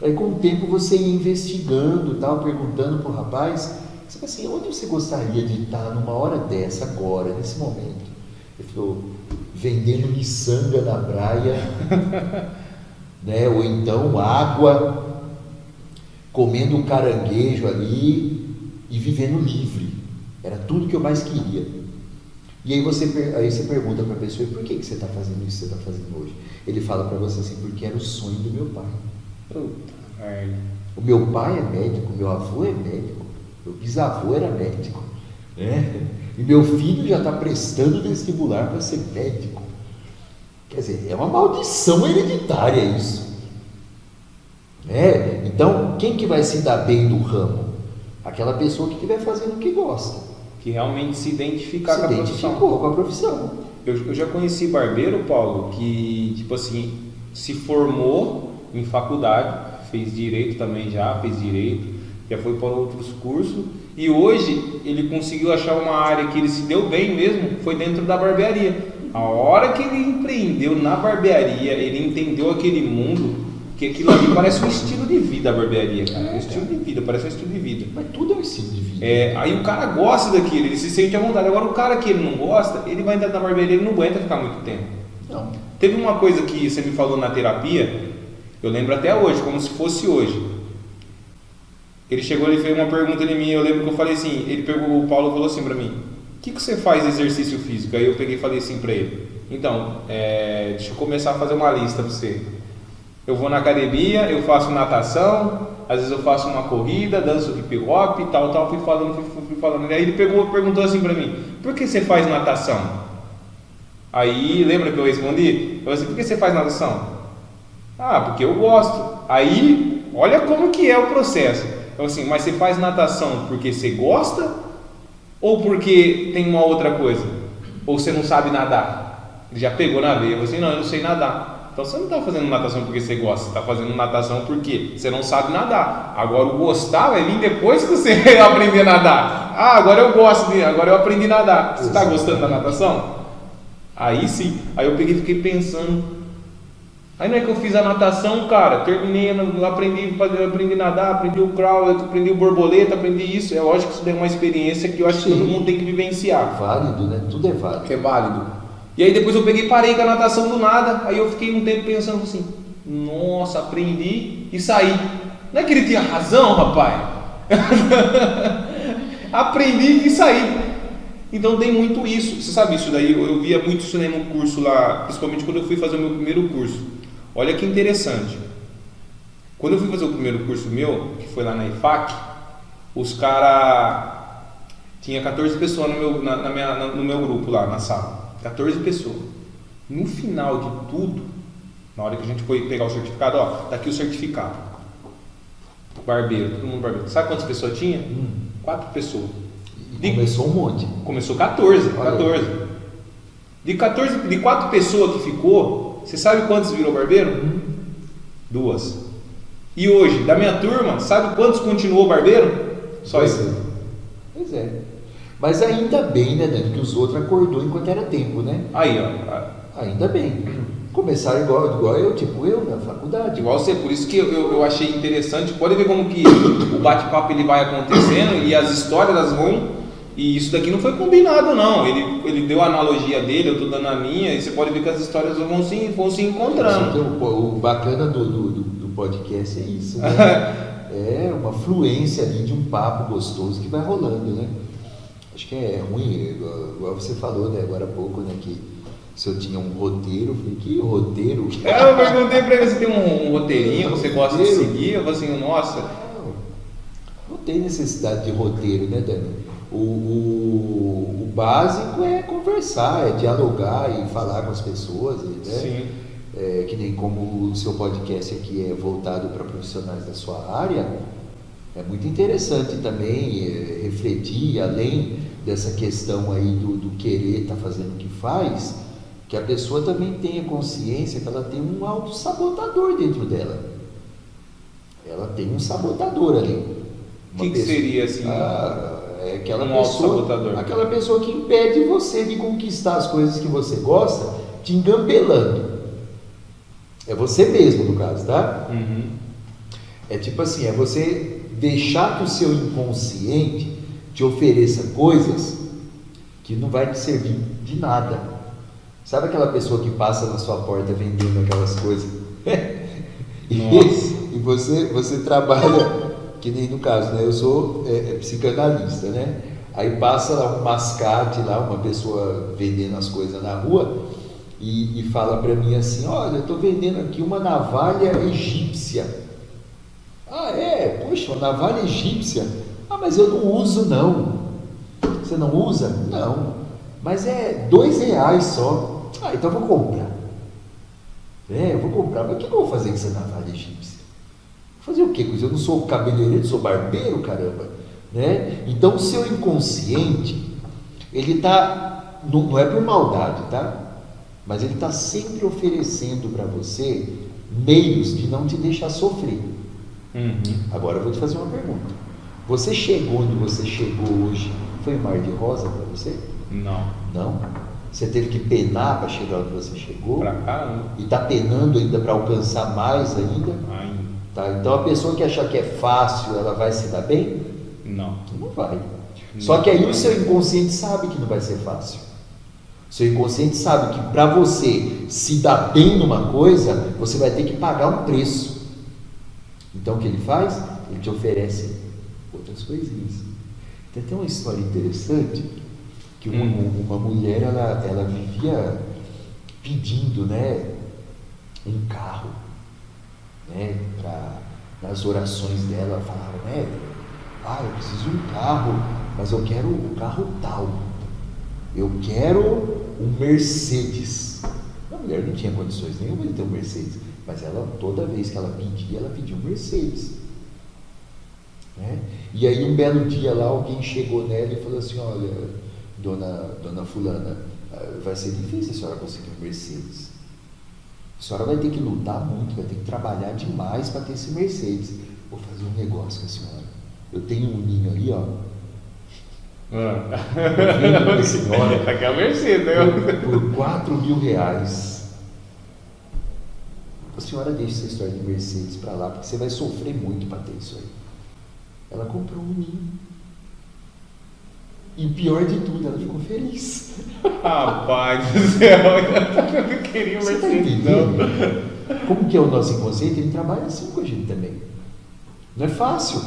Aí com o tempo você ia investigando, perguntando para o rapaz, você fala assim, onde você gostaria de estar numa hora dessa agora, nesse momento? Ele falou, vendendo miçanga na praia, né? Ou então água, comendo um caranguejo ali e vivendo livre. Era tudo que eu mais queria. E aí você pergunta para a pessoa, por que você está fazendo isso que você está fazendo hoje? Ele fala para você assim, porque era o sonho do meu pai. O meu pai é médico, meu avô é médico, meu bisavô era médico, né? E meu filho já está prestando vestibular para ser médico. Quer dizer, é uma maldição hereditária isso. Então, quem que vai se dar bem no ramo? Aquela pessoa que estiver fazendo o que gosta. Que realmente se identificar com a profissão. Com a profissão. Eu já conheci barbeiro, Paulo, que tipo assim, se formou em faculdade, fez direito também já foi para outros cursos, e hoje ele conseguiu achar uma área que ele se deu bem mesmo, foi dentro da barbearia. A hora que ele empreendeu na barbearia, ele entendeu aquele mundo, Porque aquilo ali parece um estilo de vida, a barbearia, cara. Um estilo de vida, parece um estilo de vida. Mas tudo é um estilo de vida. Aí o cara gosta daquilo, ele se sente à vontade. Agora o cara que ele não gosta, ele vai entrar na barbearia, ele não aguenta ficar muito tempo. Não. Teve uma coisa que você me falou na terapia, eu lembro até hoje, como se fosse hoje. Ele chegou e fez uma pergunta em mim, eu lembro que eu falei assim, o Paulo falou assim pra mim, o que você faz de exercício físico? Aí eu peguei e falei assim pra ele, então, deixa eu começar a fazer uma lista pra você. Eu vou na academia, eu faço natação, às vezes eu faço uma corrida, danço hip hop e tal, fui falando. E aí ele perguntou assim pra mim, por que você faz natação? Aí, lembra que eu respondi? Eu falei assim, por que você faz natação? Ah, porque eu gosto. Aí, olha como que é o processo. Eu assim, mas você faz natação porque você gosta? Ou porque tem uma outra coisa? Ou você não sabe nadar? Ele já pegou na veia, eu falei assim, não, eu não sei nadar. Então você não está fazendo natação porque você gosta, você está fazendo natação porque você não sabe nadar. Agora o gostar vai vir depois que você aprender a nadar. Ah, agora eu gosto, agora eu aprendi a nadar. Você está gostando da natação? Aí sim, aí eu peguei e fiquei pensando. Aí não é que eu fiz a natação, cara, terminei, aprendi a nadar, aprendi o crawl, aprendi o borboleta, aprendi isso. É lógico que isso é uma experiência que eu acho que todo mundo tem que vivenciar. É válido, né? Tudo é válido. É válido. E aí depois eu peguei e parei com a natação do nada. Aí eu fiquei um tempo pensando assim, nossa, aprendi e saí. Não é que ele tinha razão, rapaz? Aprendi e saí. Então tem muito isso. Você sabe isso daí? Eu via muito isso no curso lá, principalmente quando eu fui fazer o meu primeiro curso. Olha que interessante. Quando eu fui fazer o primeiro curso meu, que foi lá na IFAC, os caras... Tinha 14 pessoas no meu grupo lá na sala. 14 pessoas. No final de tudo, na hora que a gente foi pegar o certificado, ó, tá aqui o certificado. Barbeiro, todo mundo barbeiro. Sabe quantas pessoas tinha? 4 pessoas. Começou um monte. Começou 14. De 4 pessoas que ficou, você sabe quantos virou barbeiro? 2. E hoje, da minha turma, sabe quantos continuou barbeiro? Só isso. Pois é. Mas ainda bem, né, Dani, que os outros acordou enquanto era tempo, né? Aí, ó. Ainda bem. Começaram igual eu, tipo eu, na faculdade. Igual você, por isso que eu achei interessante. Pode ver como que o bate-papo ele vai acontecendo e as histórias elas vão. E isso daqui não foi combinado, não. Ele deu a analogia dele, eu tô dando a minha, e você pode ver que as histórias vão se encontrando. O bacana do podcast é isso, né? É uma fluência ali de um papo gostoso que vai rolando, né? Acho que é ruim, igual você falou, né, agora há pouco, né, que se eu tinha um roteiro, eu falei, que roteiro? Eu perguntei pra ele se tem um roteirinho, você gosta de seguir, eu falei assim, nossa. Não tem necessidade de roteiro, né, Dani? O básico é conversar, é dialogar e falar com as pessoas, né? Sim. Que nem como o seu podcast aqui é voltado para profissionais da sua área, é muito interessante também refletir, além dessa questão aí do querer estar fazendo o que faz, que a pessoa também tenha consciência que ela tem um autossabotador dentro dela. Ela tem um sabotador ali. O que seria assim? É aquela autossabotador. Aquela pessoa que impede você de conquistar as coisas que você gosta, te engambelando. É você mesmo, no caso, tá? Uhum. É tipo assim, é você deixar que o seu inconsciente te ofereça coisas que não vai te servir de nada. Sabe aquela pessoa que passa na sua porta vendendo aquelas coisas? E você trabalha, que nem no caso, né? Eu sou psicanalista, né? Aí passa lá um mascate, lá, uma pessoa vendendo as coisas na rua e fala para mim assim, olha, eu estou vendendo aqui uma navalha egípcia. Ah, é? Poxa, uma navalha egípcia? Ah, mas eu não uso não. Você não usa? Não. Mas é R$2 só. Ah, então eu vou comprar. Eu vou comprar. Mas o que eu vou fazer com essa navalha egípcia? Vou fazer o quê? Eu não sou cabeleireiro, sou barbeiro, caramba. Né? Então o seu inconsciente, ele está, não é por maldade, tá? Mas ele está sempre oferecendo para você meios de não te deixar sofrer. Uhum. Agora eu vou te fazer uma pergunta. Você chegou onde você chegou hoje, foi mar de rosa para você? Não. Não? Você teve que penar para chegar onde você chegou. Pra caramba. E está penando ainda para alcançar mais ainda. Ai, Tá? Então a pessoa que achar que é fácil, ela vai se dar bem? não. Não vai. Só que aí o seu inconsciente sabe que não vai ser fácil. O seu inconsciente sabe que para você se dar bem numa coisa, você vai ter que pagar um preço. Então o que ele faz? Ele te oferece outras coisinhas. Tem até uma história interessante, que uma mulher, ela vivia pedindo, né, um carro, né, nas orações dela, ela falava, né, eu preciso de um carro, mas eu quero o carro tal, eu quero um Mercedes. A mulher não tinha condições nenhuma de ter um Mercedes, mas ela, toda vez que ela pedia um Mercedes, né? E aí um belo dia lá, alguém chegou nela e falou assim, olha, dona fulana, vai ser difícil a senhora conseguir um Mercedes. A senhora vai ter que lutar muito, vai ter que trabalhar demais para ter esse Mercedes. Vou fazer um negócio com a senhora. Eu tenho um ninho ali, ó. Eu vendo com a senhora. Aqui é a Mercedes, né? Por R$4.000. A senhora deixa essa história de Mercedes para lá, porque você vai sofrer muito para ter isso aí. Ela comprou um ninho. E o pior de tudo, ela ficou feliz. Rapaz do céu, eu não queria um Você tá Mercedes, não. entendendo? Como que é o nosso inconsciente? Ele trabalha assim com a gente também. Não é fácil,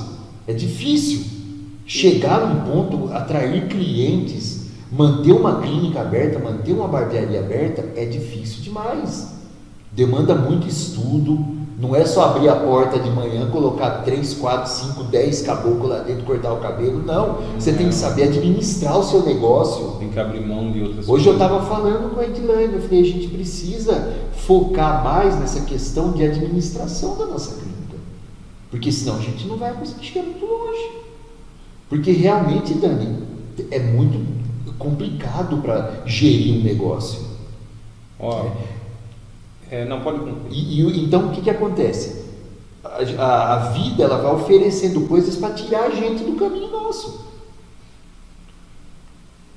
é difícil. Chegar num ponto, atrair clientes, manter uma clínica aberta, manter uma barbearia aberta, é difícil demais. Demanda muito estudo. Não é só abrir a porta de manhã, colocar 3, 4, 5, 10 caboclos lá dentro, cortar o cabelo. Não, você tem que saber administrar o seu negócio. Tem que abrir mão de outras Hoje eu coisas. estava falando com a Edilane, eu falei, a gente precisa focar mais nessa questão de administração da nossa clínica. Porque senão a gente não vai conseguir chegar muito longe. Porque realmente, Dani, é muito complicado para gerir um negócio. Ó, não pode concluir. Então o que acontece? A vida, ela vai oferecendo coisas para tirar a gente do caminho nosso.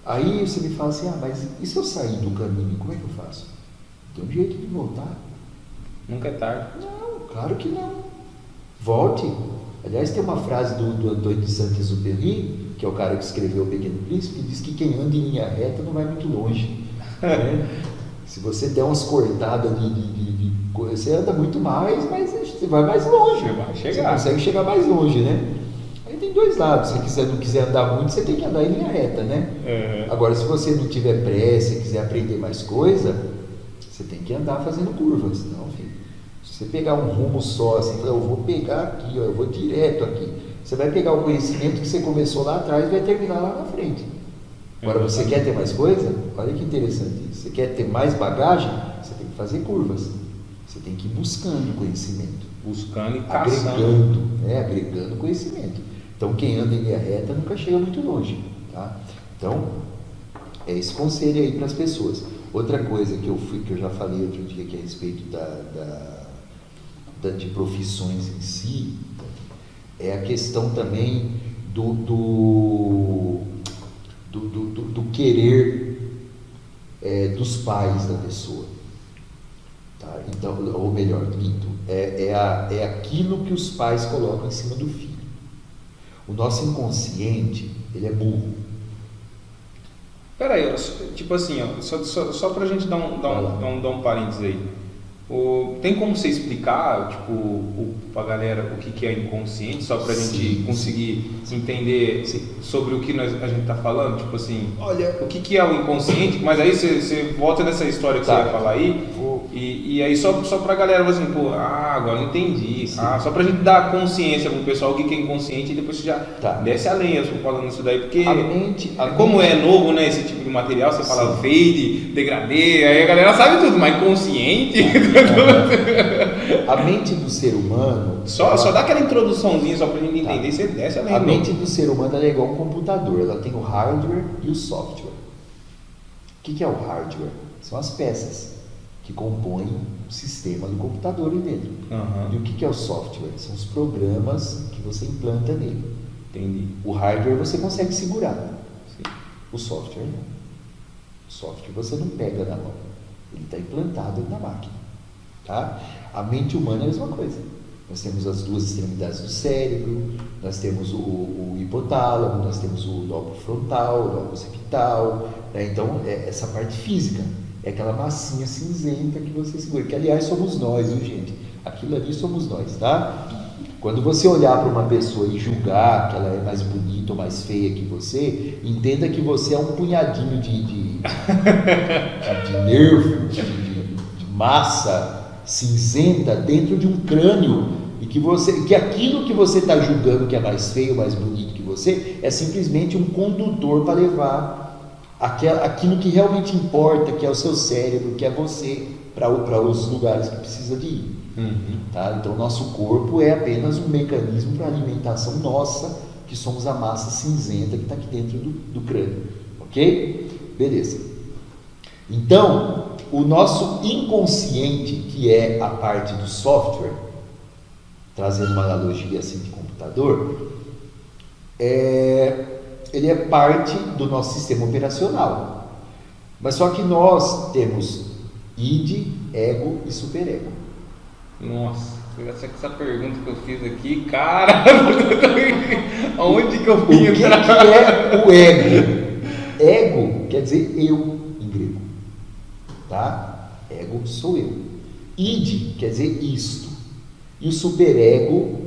Aí você me fala assim, mas e se eu sair do caminho, como é que eu faço? Tem um jeito de voltar. Nunca é tarde. Não, claro que não. Volte. Aliás, tem uma frase do Antônio de Saint-Exupéry, que é o cara que escreveu O Pequeno Príncipe, que diz que quem anda em linha reta não vai muito longe. Né? Se você der umas cortadas de coisa, você anda muito mais, mas você vai mais longe. Você vai chegar. Você consegue chegar mais longe, né? Aí tem dois lados. Se você não quiser andar muito, você tem que andar em linha reta, né? Uhum. Agora, se você não tiver pressa e quiser aprender mais coisa, você tem que andar fazendo curvas. Não, filho. Se você pegar um rumo só, assim, eu vou pegar aqui, ó, eu vou direto aqui. Você vai pegar o conhecimento que você começou lá atrás e vai terminar lá na frente. Agora, você quer ter mais coisa? Olha que interessante isso. Você quer ter mais bagagem? Você tem que fazer curvas. Você tem que ir buscando conhecimento. Buscando e caçando. Agregando conhecimento. Então, quem anda em linha reta nunca chega muito longe. Tá? Então, é esse conselho aí para as pessoas. Outra coisa que eu já falei outro dia, que é a respeito de profissões em si, é a questão também do querer dos pais da pessoa, tá? Então, ou melhor, minto, é aquilo que os pais colocam em cima do filho. O nosso inconsciente, ele é burro. Peraí, tipo assim, ó, só pra gente dar um parênteses aí. Tem como você explicar, tipo, pra galera o que é inconsciente, só pra gente conseguir entender sobre o que a gente tá falando? Tipo assim, olha, o que é o inconsciente? Mas aí você volta nessa história que você ia falar aí, e aí só pra galera assim, agora eu entendi. Só pra gente dar consciência pro pessoal o que é inconsciente, e depois você já desce a lenha falando isso daí, porque como é novo, né, esse tipo de material, você fala fade, degradê, aí a galera sabe tudo, mas inconsciente... A mente do ser humano... Só dá aquela introduçãozinha só pra gente entender, você desce a lenha. A mente do ser humano é igual um computador, ela tem o hardware e o software. O que é o hardware? São as peças que compõem o sistema do computador ali dentro. Uhum. E o que é o software? São os programas que você implanta nele. Entendi. O hardware você consegue segurar. Sim. O software não. O software você não pega na mão, ele está implantado na máquina. Tá? A mente humana é a mesma coisa. Nós temos as duas extremidades do cérebro, nós temos o hipotálamo, nós temos o lobo frontal, o lobo occipital, né? Então, essa parte física, é aquela massinha cinzenta que você segura, que aliás somos nós, viu gente? Aquilo ali somos nós, tá? Quando você olhar para uma pessoa e julgar que ela é mais bonita ou mais feia que você, entenda que você é um punhadinho de nervo, de massa cinzenta dentro de um crânio, e que aquilo que você está julgando que é mais feio, mais bonito que você, é simplesmente um condutor para levar aquilo que realmente importa, que é o seu cérebro, que é você, para os lugares que precisa de ir. Tá? Então, nosso corpo é apenas um mecanismo para alimentação nossa, que somos a massa cinzenta que está aqui dentro do crânio. Ok? Beleza. Então, o nosso inconsciente, que é a parte do software, trazendo uma analogia assim de computador, ele é parte do nosso sistema operacional. Mas só que nós temos id, ego e superego. Nossa, essa pergunta que eu fiz aqui, cara, aonde que eu vim entrar? O que é o ego? Ego quer dizer eu em grego, tá? Ego sou eu. Id quer dizer isto. E o superego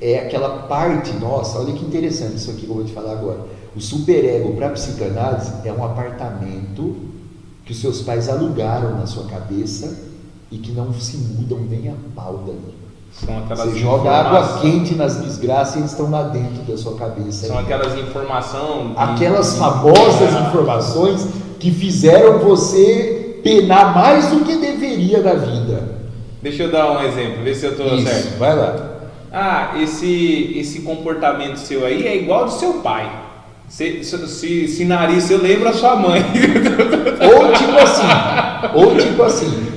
é aquela parte nossa. Olha que interessante isso aqui que eu vou te falar agora. O superego para a psicanálise é um apartamento que os seus pais alugaram na sua cabeça e que não se mudam nem a pau dali. Você joga água quente nas desgraças e eles estão lá dentro da sua cabeça. São aquelas informações. Aquelas famosas informações que fizeram você penar mais do que deveria na vida. Deixa eu dar um exemplo, ver se eu estou certo. Vai lá. Ah, esse comportamento seu aí é igual do seu pai. Se nariz seu lembra a sua mãe. Ou tipo assim,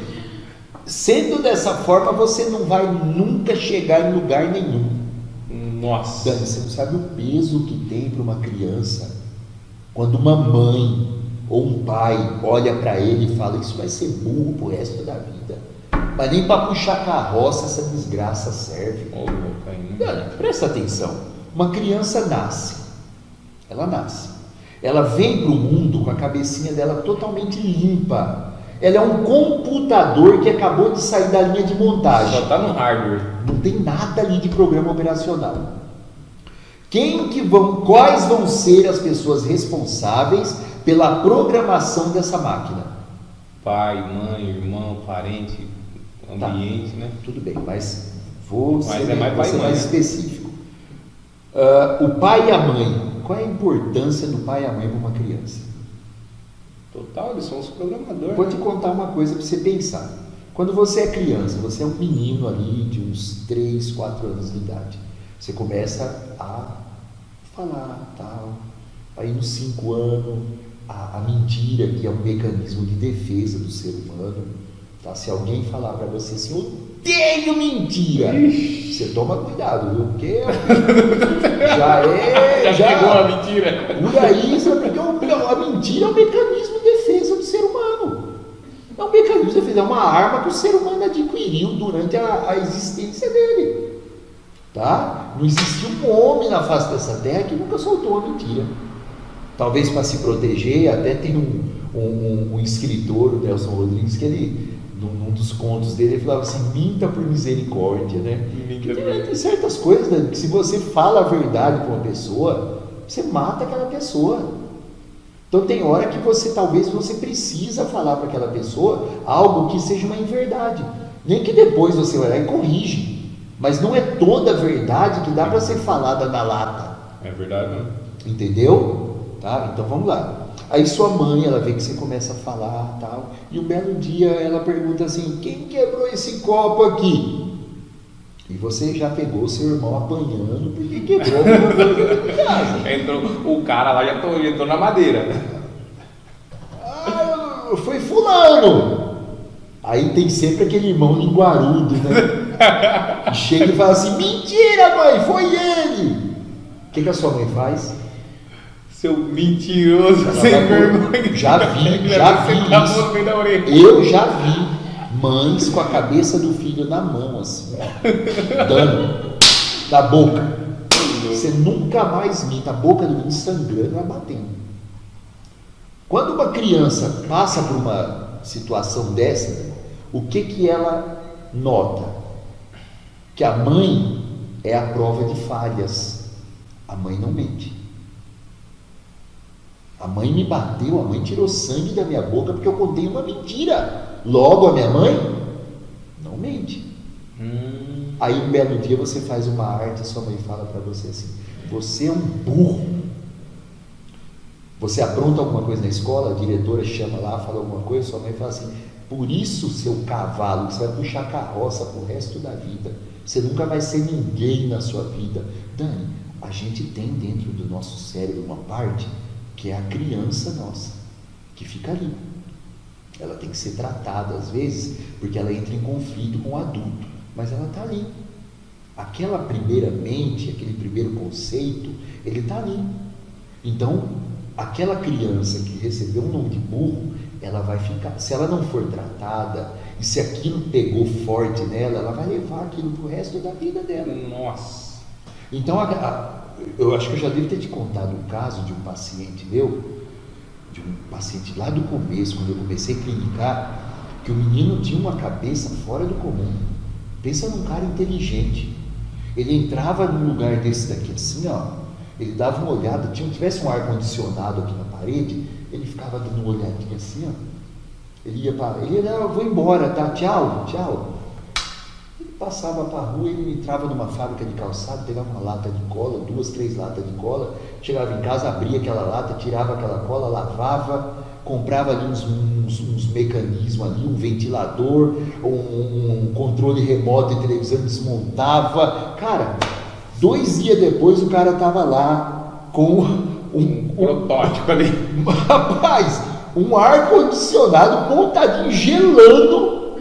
sendo dessa forma, você não vai nunca chegar em lugar nenhum. Nossa. Dani, você não sabe o peso que tem para uma criança quando uma mãe ou um pai olha para ele e fala: isso vai ser burro pro resto da vida. Mas nem para puxar carroça essa desgraça serve. Dani, presta atenção. Uma criança nasce. Ela nasce. Ela vem para o mundo com a cabecinha dela totalmente limpa. Ela é um computador que acabou de sair da linha de montagem. Só está no hardware. Não tem nada ali de programa operacional. Quais vão ser as pessoas responsáveis pela programação dessa máquina? Pai, mãe, irmão, parente, ambiente, tá, né? Tudo bem, mas vou ser mais específico. O pai e a mãe. Qual é a importância do pai e a mãe para uma criança? Total, eles são os programadores. Vou te contar uma coisa para você pensar. Quando você é criança, você é um menino ali de uns 3, 4 anos de idade. Você começa a falar, tal. Aí nos 5 anos, a mentira, que é um mecanismo de defesa do ser humano, tá? Se alguém falar para você assim: eu odeio mentira, você toma cuidado, viu? Porque já pegou a mentira. Por aí, sabe? Porque a mentira é um mecanismo de defesa do ser humano. É um mecanismo de defesa, é uma arma que o ser humano adquiriu durante a existência dele. Tá? Não existiu um homem na face dessa terra que nunca soltou uma mentira. Talvez para se proteger. Até tem um escritor, o Nelson Rodrigues, que ele, num dos contos dele, ele falava assim: minta por misericórdia, né? Tem certas coisas, né, que se você fala a verdade para uma pessoa, você mata aquela pessoa. Então tem hora que talvez você precisa falar para aquela pessoa algo que seja uma inverdade, nem que depois você vai lá e corrige, mas não é toda a verdade que dá para ser falada na lata. É verdade, né? Entendeu? Tá? Então vamos lá. Aí sua mãe, ela vê que você começa a falar, tal, e um belo dia ela pergunta assim: quem quebrou esse copo aqui? E você já pegou seu irmão apanhando porque quebrou alguma coisa de casa. O cara lá já entrou na madeira. Foi fulano. Aí tem sempre aquele irmão linguarudo, né? Que chega e fala assim: mentira, mãe, foi ele. O que a sua mãe faz? Seu mentiroso, Ela sem vai pôr- vergonha. Já vi isso. No meio da orelha. Eu já vi mães com a cabeça do filho na mão, assim, ó, dando na boca. Você nunca mais vê a boca do menino sangrando, vai batendo. Quando uma criança passa por uma situação dessa, o que ela nota? Que a mãe é a prova de falhas. A mãe não mente. A mãe me bateu, a mãe tirou sangue da minha boca porque eu contei uma mentira. Logo, a minha mãe não mente. Aí um belo dia você faz uma arte e sua mãe fala para você assim: você é um burro. Você apronta alguma coisa na escola, a diretora chama lá, fala alguma coisa, sua mãe fala assim: por isso, seu cavalo, você vai puxar carroça pro resto da vida. Você nunca vai ser ninguém na sua vida. Dani, a gente tem dentro do nosso cérebro uma parte que é a criança nossa, que fica ali. Ela tem que ser tratada às vezes, porque ela entra em conflito com o adulto, mas ela está ali. Aquela primeira mente, aquele primeiro conceito, ele está ali. Então, aquela criança que recebeu um nome de burro, ela vai ficar, se ela não for tratada, e se aquilo pegou forte nela, ela vai levar aquilo para o resto da vida dela. Nossa. Então, eu acho que eu já devo ter te contado um caso de um paciente meu, de um paciente lá do começo, quando eu comecei a clinicar, que o menino tinha uma cabeça fora do comum. Pensa num cara inteligente. Ele entrava num lugar desse daqui assim, ó, ele dava uma olhada, tivesse um ar-condicionado aqui na parede, ele ficava dando uma olhadinha assim, ó. Ele ia, eu vou embora, tá? Tchau, tchau. Ele passava para a rua, ele entrava numa fábrica de calçado, pegava uma lata de cola, 2, 3 latas de cola, chegava em casa, abria aquela lata, tirava aquela cola, lavava, comprava ali uns mecanismos ali, um ventilador, um controle remoto de televisão, desmontava. Cara, 2 dias depois o cara estava lá com um protótipo ali. Rapaz, um ar-condicionado montadinho, gelando,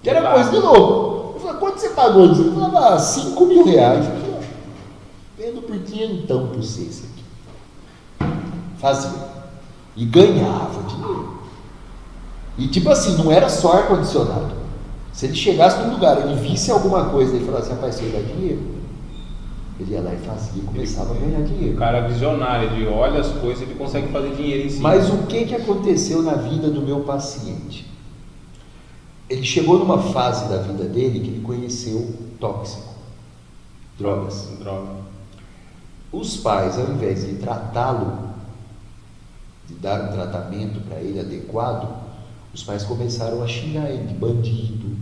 que era coisa de louco. Eu falei: quanto você pagou disso? Ele falava: 5 mil reais. Eu falei: vendo por quinhentão por você isso aqui. Fazia. E ganhava dinheiro. E tipo assim, não era só ar-condicionado. Se ele chegasse num lugar, ele visse alguma coisa, ele falasse: rapaz, você dá dinheiro. Ele ia lá e fazia e começava a ganhar dinheiro. O cara visionário, ele olha as coisas, ele consegue fazer dinheiro em cima. Mas o que aconteceu na vida do meu paciente? Ele chegou numa fase da vida dele que ele conheceu tóxico, drogas. Droga. Os pais, ao invés de tratá-lo, de dar um tratamento para ele adequado, os pais começaram a xingar ele de bandido,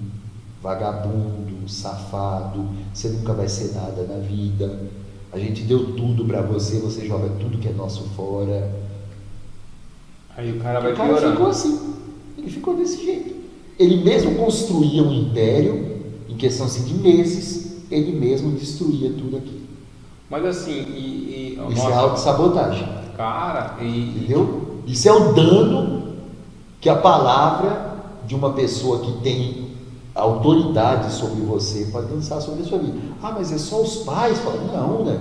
vagabundo, safado, você nunca vai ser nada na vida, a gente deu tudo para você, você joga tudo que é nosso fora. Aí o cara vai O cara piorando. ficou assim, ele ficou desse jeito. Ele mesmo construía um império, em questão assim, de meses, ele mesmo destruía tudo aquilo. Mas assim, Isso é autossabotagem. Cara, Entendeu? Isso é o dano que a palavra de uma pessoa que tem autoridade sobre você pode lançar sobre a sua vida. Ah, mas é só os pais? Não, né?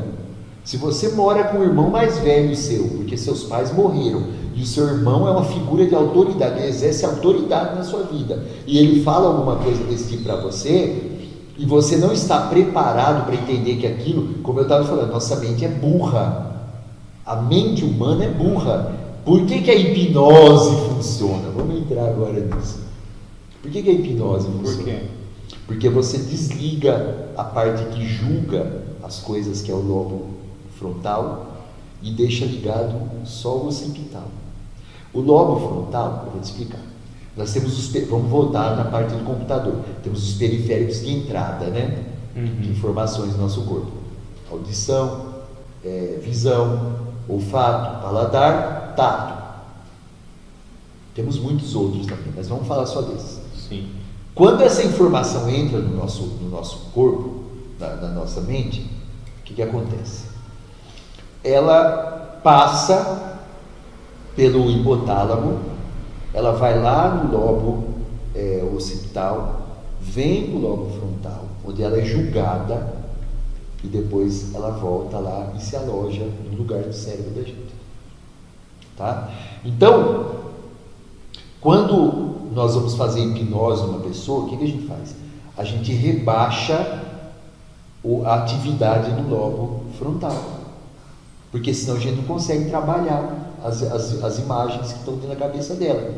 Se você mora com o irmão mais velho seu, porque seus pais morreram, e o seu irmão é uma figura de autoridade, ele exerce autoridade na sua vida, e ele fala alguma coisa desse tipo para você, e você não está preparado para entender que aquilo, como eu estava falando, nossa mente é burra. A mente humana é burra. Por que a hipnose funciona? Vamos entrar agora nisso. Por que a hipnose funciona? Por quê? Porque você desliga a parte que julga as coisas, que é o lobo frontal, e deixa ligado só o occipital. O lobo frontal, eu vou te explicar. Nós temos vamos voltar na parte do computador. Temos os periféricos de entrada, né? De informações do nosso corpo. Audição, visão, olfato, paladar, tato. Temos muitos outros também, mas vamos falar só desses. Sim. Quando essa informação entra no nosso corpo, na nossa mente, o que acontece? Ela passa pelo hipotálamo, ela vai lá no lobo occipital, vem para o lobo frontal, onde ela é julgada, e depois ela volta lá e se aloja no lugar do cérebro da gente. Tá? Então, quando nós vamos fazer hipnose numa pessoa, o que a gente faz? A gente rebaixa a atividade do lobo frontal, porque senão a gente não consegue trabalhar as imagens que estão dentro da cabeça dela.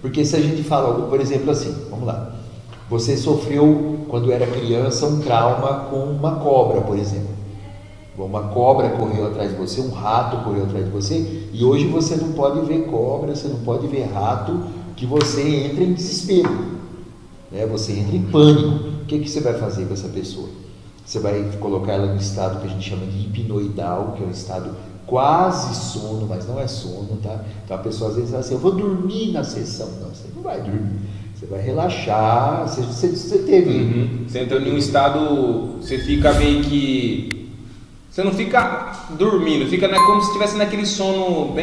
Porque se a gente fala, por exemplo, assim, vamos lá, você sofreu quando era criança um trauma com uma cobra, por exemplo. Uma cobra correu atrás de você, um rato correu atrás de você, e hoje você não pode ver cobra, você não pode ver rato, que você entra em desespero, né? Você entra em pânico. O que você vai fazer com essa pessoa? Você vai colocar ela no estado que a gente chama de hipnoidal, que é um estado quase sono, mas não é sono, tá? Então a pessoa às vezes fala assim, eu vou dormir na sessão. Não, você não vai dormir, você vai relaxar, você teve... Você entra em um estado, você fica meio que... Você não fica dormindo, fica como se estivesse naquele sono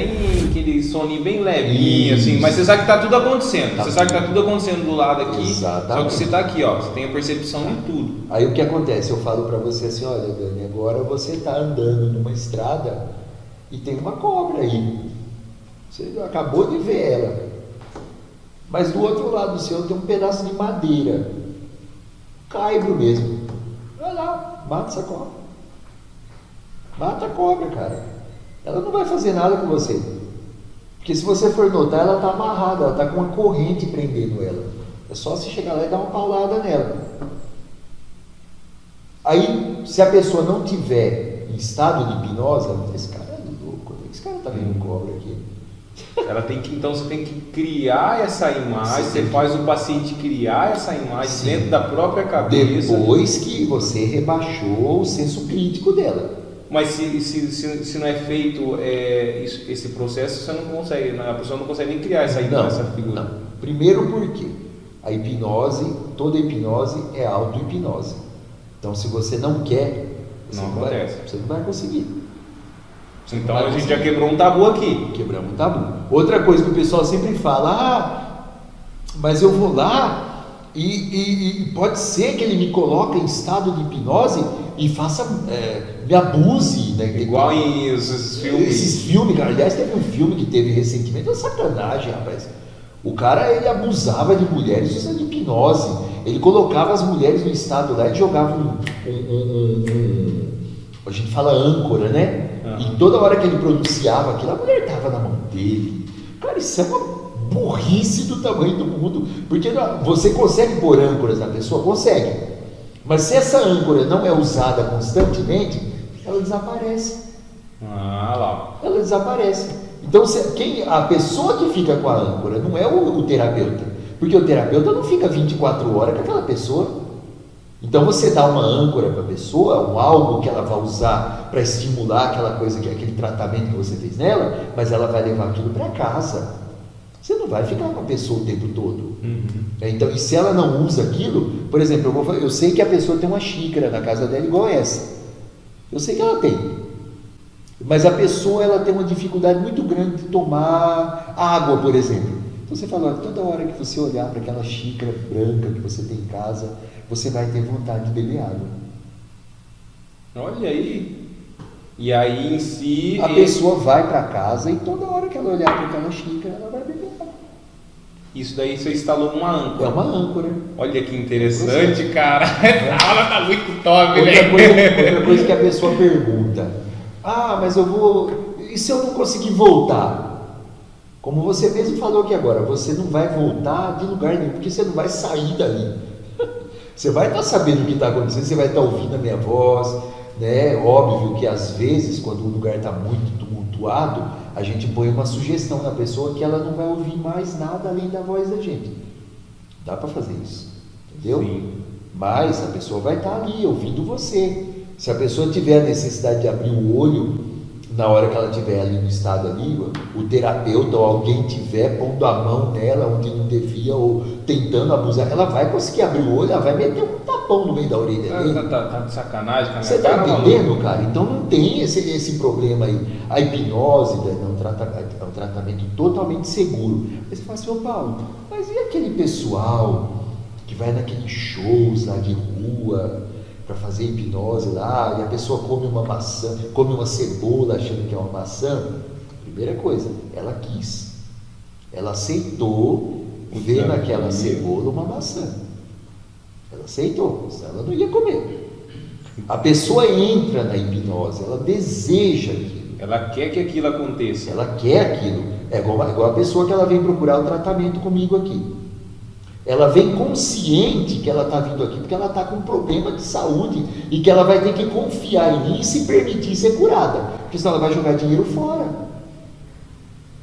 aquele soninho bem levinho, assim, mas você sabe que está tudo acontecendo, você sabe que está tudo acontecendo do lado aqui, exatamente. Só que você está aqui, ó, você tem a percepção de tudo. Aí o que acontece? Eu falo para você assim, olha Dani, agora você está andando numa estrada e tem uma cobra aí, você acabou de ver ela, mas do outro lado do seu tem um pedaço de madeira, caibro mesmo, vai lá, mata essa cobra. Mata a cobra, cara. Ela não vai fazer nada com você. Porque se você for notar, ela está amarrada, ela está com uma corrente prendendo ela. É só você chegar lá e dar uma paulada nela. Aí, se a pessoa não tiver em estado de hipnose, ela diz, esse cara é louco, esse cara está vendo cobra aqui. Então você tem que criar essa imagem, você faz o paciente criar essa imagem dentro da própria cabeça. Depois que você rebaixou o senso crítico dela. Mas se não é feito esse processo, você não consegue, a pessoa não consegue nem criar essa figura. Não. Primeiro porque a hipnose, toda hipnose é auto-hipnose. Então se você não quer, você não vai conseguir. Então a gente já quebrou um tabu aqui. Quebramos um tabu. Outra coisa que o pessoal sempre fala, mas eu vou lá e pode ser que ele me coloque em estado de hipnose e faça, me abuse, né? Igual em esses filmes. Esses filmes, cara. Aliás, teve um filme que teve recentemente, é uma sacanagem, rapaz. O cara, ele abusava de mulheres usando hipnose. Ele colocava as mulheres no estado lá e jogava a gente fala âncora, né? E toda hora que ele pronunciava aquilo, a mulher estava na mão dele. Cara, isso é uma burrice do tamanho do mundo. Porque você consegue pôr âncoras na pessoa? Consegue. Mas se essa âncora não é usada constantemente, ela desaparece. Lá. Ela desaparece. Então, a pessoa que fica com a âncora não é o terapeuta. Porque o terapeuta não fica 24 horas com aquela pessoa. Então, você dá uma âncora para a pessoa, algo que ela vai usar para estimular aquela coisa, aquele tratamento que você fez nela, mas ela vai levar aquilo para casa. Você não vai ficar com a pessoa o tempo todo. Então, e se ela não usa aquilo, por exemplo, eu sei que a pessoa tem uma xícara na casa dela igual essa. Eu sei que ela tem. Mas a pessoa, ela tem uma dificuldade muito grande de tomar água, por exemplo. Então você fala, olha, toda hora que você olhar para aquela xícara branca que você tem em casa, você vai ter vontade de beber água. Olha aí. E aí em si... A pessoa vai para casa e toda hora que ela olhar para aquela xícara, ela vai beber água. Isso daí você instalou uma âncora. É uma âncora. Olha que interessante, cara. A aula tá muito top, outra coisa que a pessoa pergunta. Mas eu vou... E se eu não conseguir voltar? Como você mesmo falou aqui agora, você não vai voltar de lugar nenhum, porque você não vai sair dali. Você vai estar sabendo o que está acontecendo, você vai estar ouvindo a minha voz, né? Óbvio que às vezes, quando o lugar está muito tumultuado, a gente põe uma sugestão na pessoa que ela não vai ouvir mais nada além da voz da gente. Dá para fazer isso, entendeu? Sim. Mas a pessoa vai estar ali ouvindo você. Se a pessoa tiver a necessidade de abrir o olho na hora que ela estiver ali no estado ali, o terapeuta ou alguém estiver pondo a mão nela onde não devia ou tentando abusar, ela vai conseguir abrir o olho, ela vai meter um tapão no meio da orelha dele. Tá de sacanagem, cara. Você está entendendo, cara? Então não tem esse problema aí. A hipnose é um tratamento totalmente seguro. Aí você fala assim, ô Paulo, mas e aquele pessoal que vai naqueles shows lá de rua para fazer hipnose lá, e a pessoa come uma maçã, come uma cebola achando que é uma maçã? Primeira coisa, ela quis. Ela aceitou ver naquela cebola uma maçã. Ela aceitou, senão ela não ia comer. A pessoa entra na hipnose, ela deseja aquilo. Ela quer que aquilo aconteça. Ela quer aquilo. É igual a pessoa que ela vem procurar o tratamento comigo aqui. Ela vem consciente que ela está vindo aqui porque ela está com um problema de saúde e que ela vai ter que confiar em mim e se permitir ser curada, porque senão ela vai jogar dinheiro fora.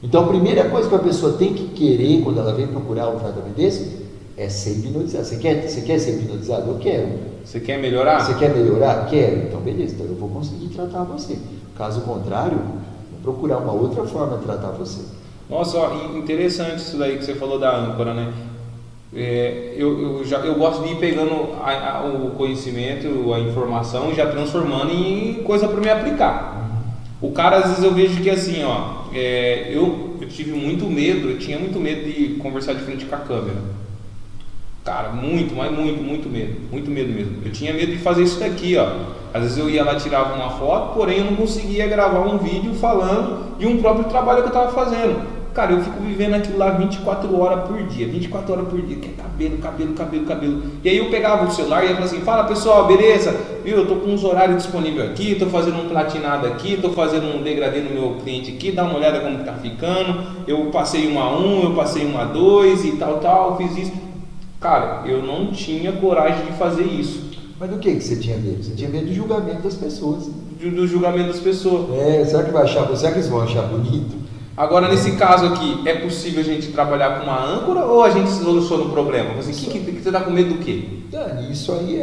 Então a primeira coisa que a pessoa tem que querer quando ela vem procurar um tratamento desse é ser hipnotizado. Você quer ser hipnotizado? Eu quero. Você quer melhorar? Você quer melhorar? Quero. Então beleza, então eu vou conseguir tratar você. Caso contrário, vou procurar uma outra forma de tratar você. Nossa, ó, interessante isso daí que você falou da âncora, né? Eu gosto de ir pegando o conhecimento, a informação e já transformando em coisa para me aplicar. O cara, às vezes eu vejo que assim, ó, eu tive muito medo, eu tinha muito medo de conversar de frente com a câmera. Cara, muito medo mesmo. Eu tinha medo de fazer isso daqui, ó. Às vezes eu ia lá, tirava uma foto, porém eu não conseguia gravar um vídeo falando de um próprio trabalho que eu estava fazendo. Cara, eu fico vivendo aquilo lá 24 horas por dia, que é cabelo. E aí eu pegava o celular e ia falar assim, fala pessoal, beleza? Viu, eu tô com uns horários disponíveis aqui, tô fazendo um platinado aqui, tô fazendo um degradê no meu cliente aqui, dá uma olhada como tá ficando, eu passei 1 a 1, eu passei 1 a 2 e tal, fiz isso. Cara, eu não tinha coragem de fazer isso. Mas do que você tinha medo? Você tinha medo do julgamento das pessoas. Do julgamento das pessoas. Será que eles vão achar bonito? Agora, nesse caso aqui, é possível a gente trabalhar com uma âncora ou a gente soluciona o problema? Assim, que você está com medo do quê? Dani, isso aí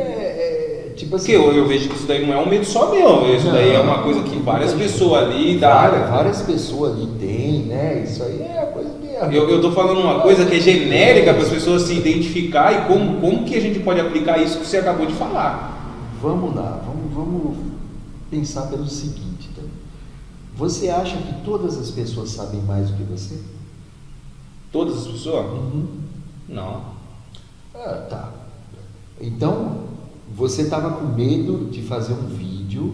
tipo assim... Porque eu vejo que isso daí não é um medo só meu, isso daí é uma coisa que várias pessoas ali... Várias pessoas ali têm, né? Isso aí é a coisa que... Eu estou falando uma coisa que é genérica para as pessoas se identificar e como que a gente pode aplicar isso que você acabou de falar. Vamos lá, vamos pensar pelo seguinte, tá? Você acha que todas as pessoas sabem mais do que você? Todas as pessoas? Uhum. Não. Tá. Então, você estava com medo de fazer um vídeo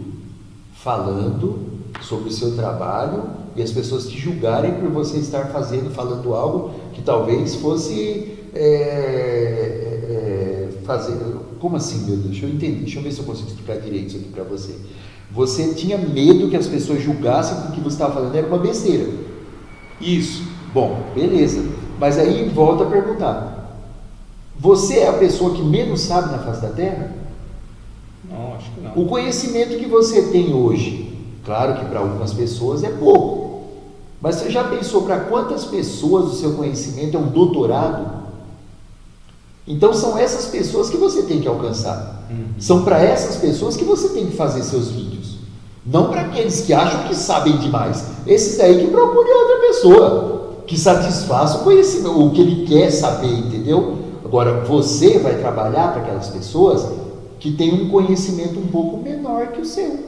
falando sobre o seu trabalho e as pessoas te julgarem por você estar falando algo que talvez fosse fazer... Como assim, meu Deus? Deixa eu entender, deixa eu ver se eu consigo explicar direito isso aqui para você. Você tinha medo que as pessoas julgassem que o que você estava falando era uma besteira. Isso. Bom, beleza. Mas aí volta a perguntar. Você é a pessoa que menos sabe na face da Terra? Não, acho que não. O conhecimento que você tem hoje, claro que para algumas pessoas é pouco. Mas você já pensou para quantas pessoas o seu conhecimento é um doutorado? Então são essas pessoas que você tem que alcançar. São para essas pessoas que você tem que fazer seus vídeos. Não para aqueles que acham que sabem demais. Esses daí que procurem outra pessoa que satisfaça o conhecimento, o que ele quer saber, entendeu? Agora, você vai trabalhar para aquelas pessoas que têm um conhecimento um pouco menor que o seu.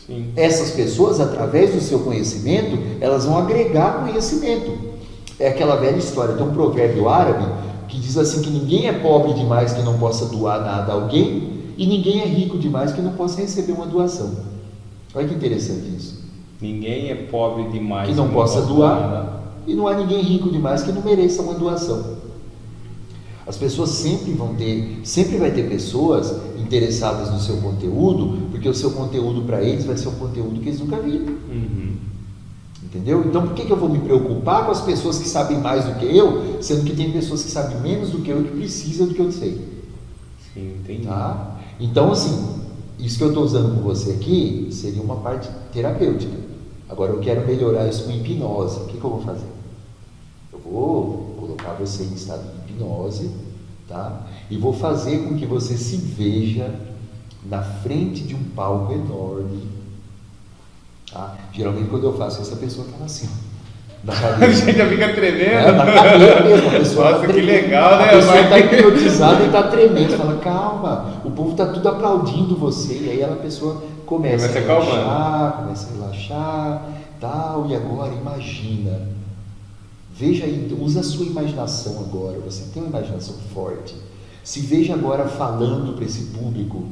Sim. Essas pessoas, através do seu conhecimento, elas vão agregar conhecimento. É aquela velha história, tem um provérbio árabe que diz assim que ninguém é pobre demais que não possa doar nada a alguém e ninguém é rico demais que não possa receber uma doação. Olha que interessante isso. Ninguém é pobre demais que não possa doar e não há ninguém rico demais que não mereça uma doação. As pessoas sempre vai ter pessoas interessadas no seu conteúdo, porque o seu conteúdo para eles vai ser um conteúdo que eles nunca viram. Entendeu? Então por que eu vou me preocupar com as pessoas que sabem mais do que eu, sendo que tem pessoas que sabem menos do que eu e que precisam do que eu sei? Sim, entendi. Tá? Então assim, isso que eu estou usando com você aqui seria uma parte terapêutica. Agora eu quero melhorar isso com hipnose. O que eu vou fazer? Eu vou colocar você em estado de hipnose, tá? E vou fazer com que você se veja na frente de um palco enorme. Tá? Geralmente quando eu faço isso, a pessoa está assim, ó, na cadeira. A gente já fica tremendo. Na cadeira mesmo, a pessoa. Nossa, que legal, né? A pessoa está hipnotizada e está tremendo. Você fala, calma, o povo está tudo aplaudindo você. E aí a pessoa começa a relaxar, tal. E agora imagina. Veja aí, usa a sua imaginação agora. Você tem uma imaginação forte. Se veja agora falando para esse público.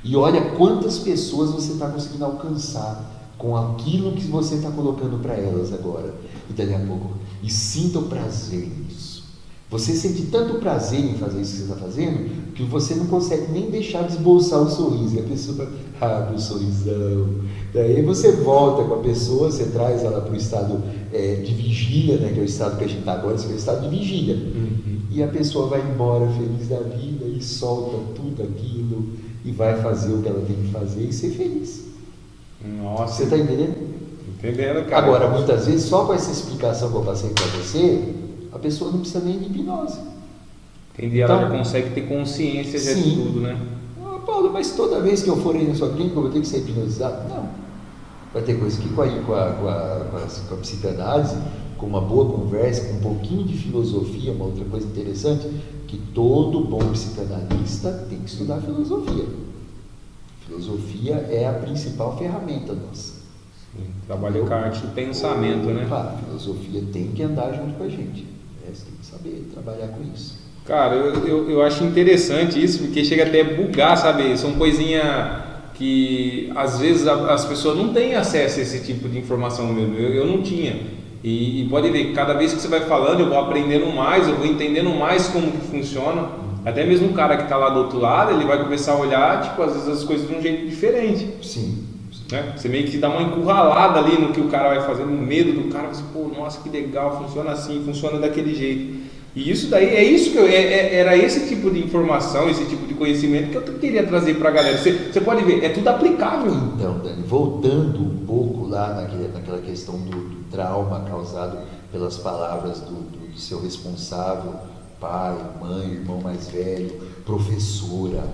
E olha quantas pessoas você está conseguindo alcançar. com aquilo que você está colocando para elas agora. E daqui a pouco, e sinta o prazer nisso. Você sente tanto prazer em fazer isso que você está fazendo, que você não consegue nem deixar de esboçar o sorriso. E a pessoa abre o sorrisão. Daí você volta com a pessoa, você traz ela para o estado de vigília, né, que é o estado que a gente está agora, esse é o estado de vigília. E a pessoa vai embora feliz da vida e solta tudo aquilo e vai fazer o que ela tem que fazer e ser feliz. Nossa. Você está entendendo? Entendendo, cara. Agora, muitas vezes, só com essa explicação que eu passei para você, a pessoa não precisa nem de hipnose. Entendi, ela já consegue ter consciência de tudo, né? Paulo, mas toda vez que eu for aí na sua clínica, eu vou ter que ser hipnotizado? Não. Vai ter coisa que com a psicanálise, com uma boa conversa, com um pouquinho de filosofia, uma outra coisa interessante, que todo bom psicanalista tem que estudar filosofia. Filosofia é a principal ferramenta nossa. Sim, trabalha com a arte do pensamento, né? A filosofia tem que andar junto com a gente. Você tem que saber trabalhar com isso. Cara, eu acho interessante isso, porque chega até a bugar, sabe? São coisinha que às vezes as pessoas não têm acesso a esse tipo de informação mesmo. Eu não tinha. E pode ver, cada vez que você vai falando, eu vou aprendendo mais, eu vou entendendo mais como que funciona. Até mesmo o cara que está lá do outro lado, ele vai começar a olhar, tipo, às vezes as coisas de um jeito diferente. Sim. Né? Você meio que dá uma encurralada ali no que o cara vai fazer, no medo do cara, você, pô, nossa, que legal, funciona assim, funciona daquele jeito. E isso daí, era esse tipo de informação, esse tipo de conhecimento que eu queria trazer para a galera. Você pode ver, é tudo aplicável. Então, Dani, voltando um pouco lá naquela questão do trauma causado pelas palavras do seu responsável, pai, mãe, irmão mais velho, professora.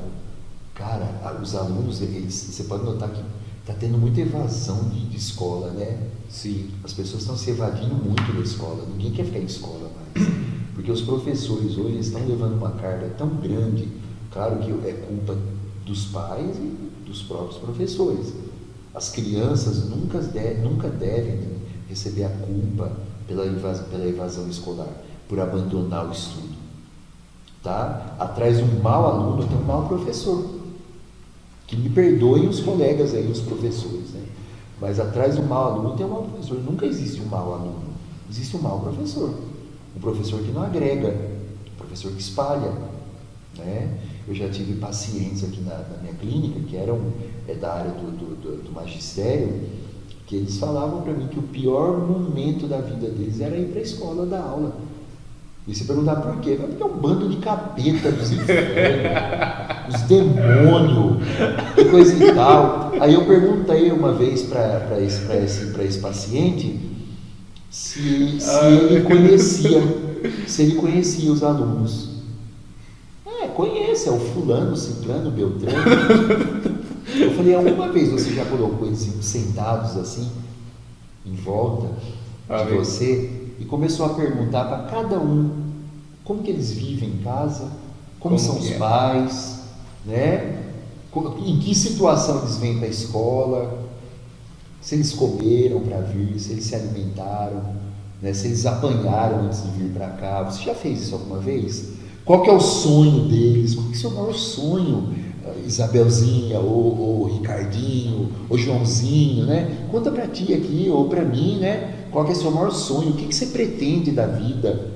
Cara, os alunos, você pode notar que está tendo muita evasão de escola, né? Sim. As pessoas estão se evadindo muito da escola, ninguém quer ficar em escola mais. Porque os professores hoje estão levando uma carga tão grande, claro que é culpa dos pais e dos próprios professores. As crianças nunca devem receber a culpa pela evasão escolar, por abandonar o estudo. Tá? Atrás de um mau aluno tem um mau professor. Que me perdoem os colegas aí, os professores, né? Mas atrás do mau aluno tem um mau professor. Nunca existe um mau aluno, existe um mau professor. Um professor que não agrega, um professor que espalha, né? Eu já tive pacientes aqui na minha clínica que eram da área do magistério, que eles falavam para mim que o pior momento da vida deles era ir para a escola dar aula. E se perguntar por quê? Porque é um bando de capeta dos infernos, os demônios, e coisa e tal. Aí eu perguntei uma vez para esse paciente se ele conhecia os alunos. Conhece, é o fulano, ciclano, beltrano. Eu falei, alguma vez você já colocou eles sentados assim, em volta de você, e começou a perguntar para cada um como que eles vivem em casa, como são os pais, né? Em que situação eles vêm para a escola, se eles comeram para vir, se eles se alimentaram, né? Se eles apanharam antes de vir para cá. Você já fez isso alguma vez? Qual que é o sonho deles? Qual que é o seu maior sonho? Isabelzinha, ou Ricardinho, ou Joãozinho, né? Conta para ti aqui, ou para mim, né? Qual que é o seu maior sonho? O que você pretende da vida?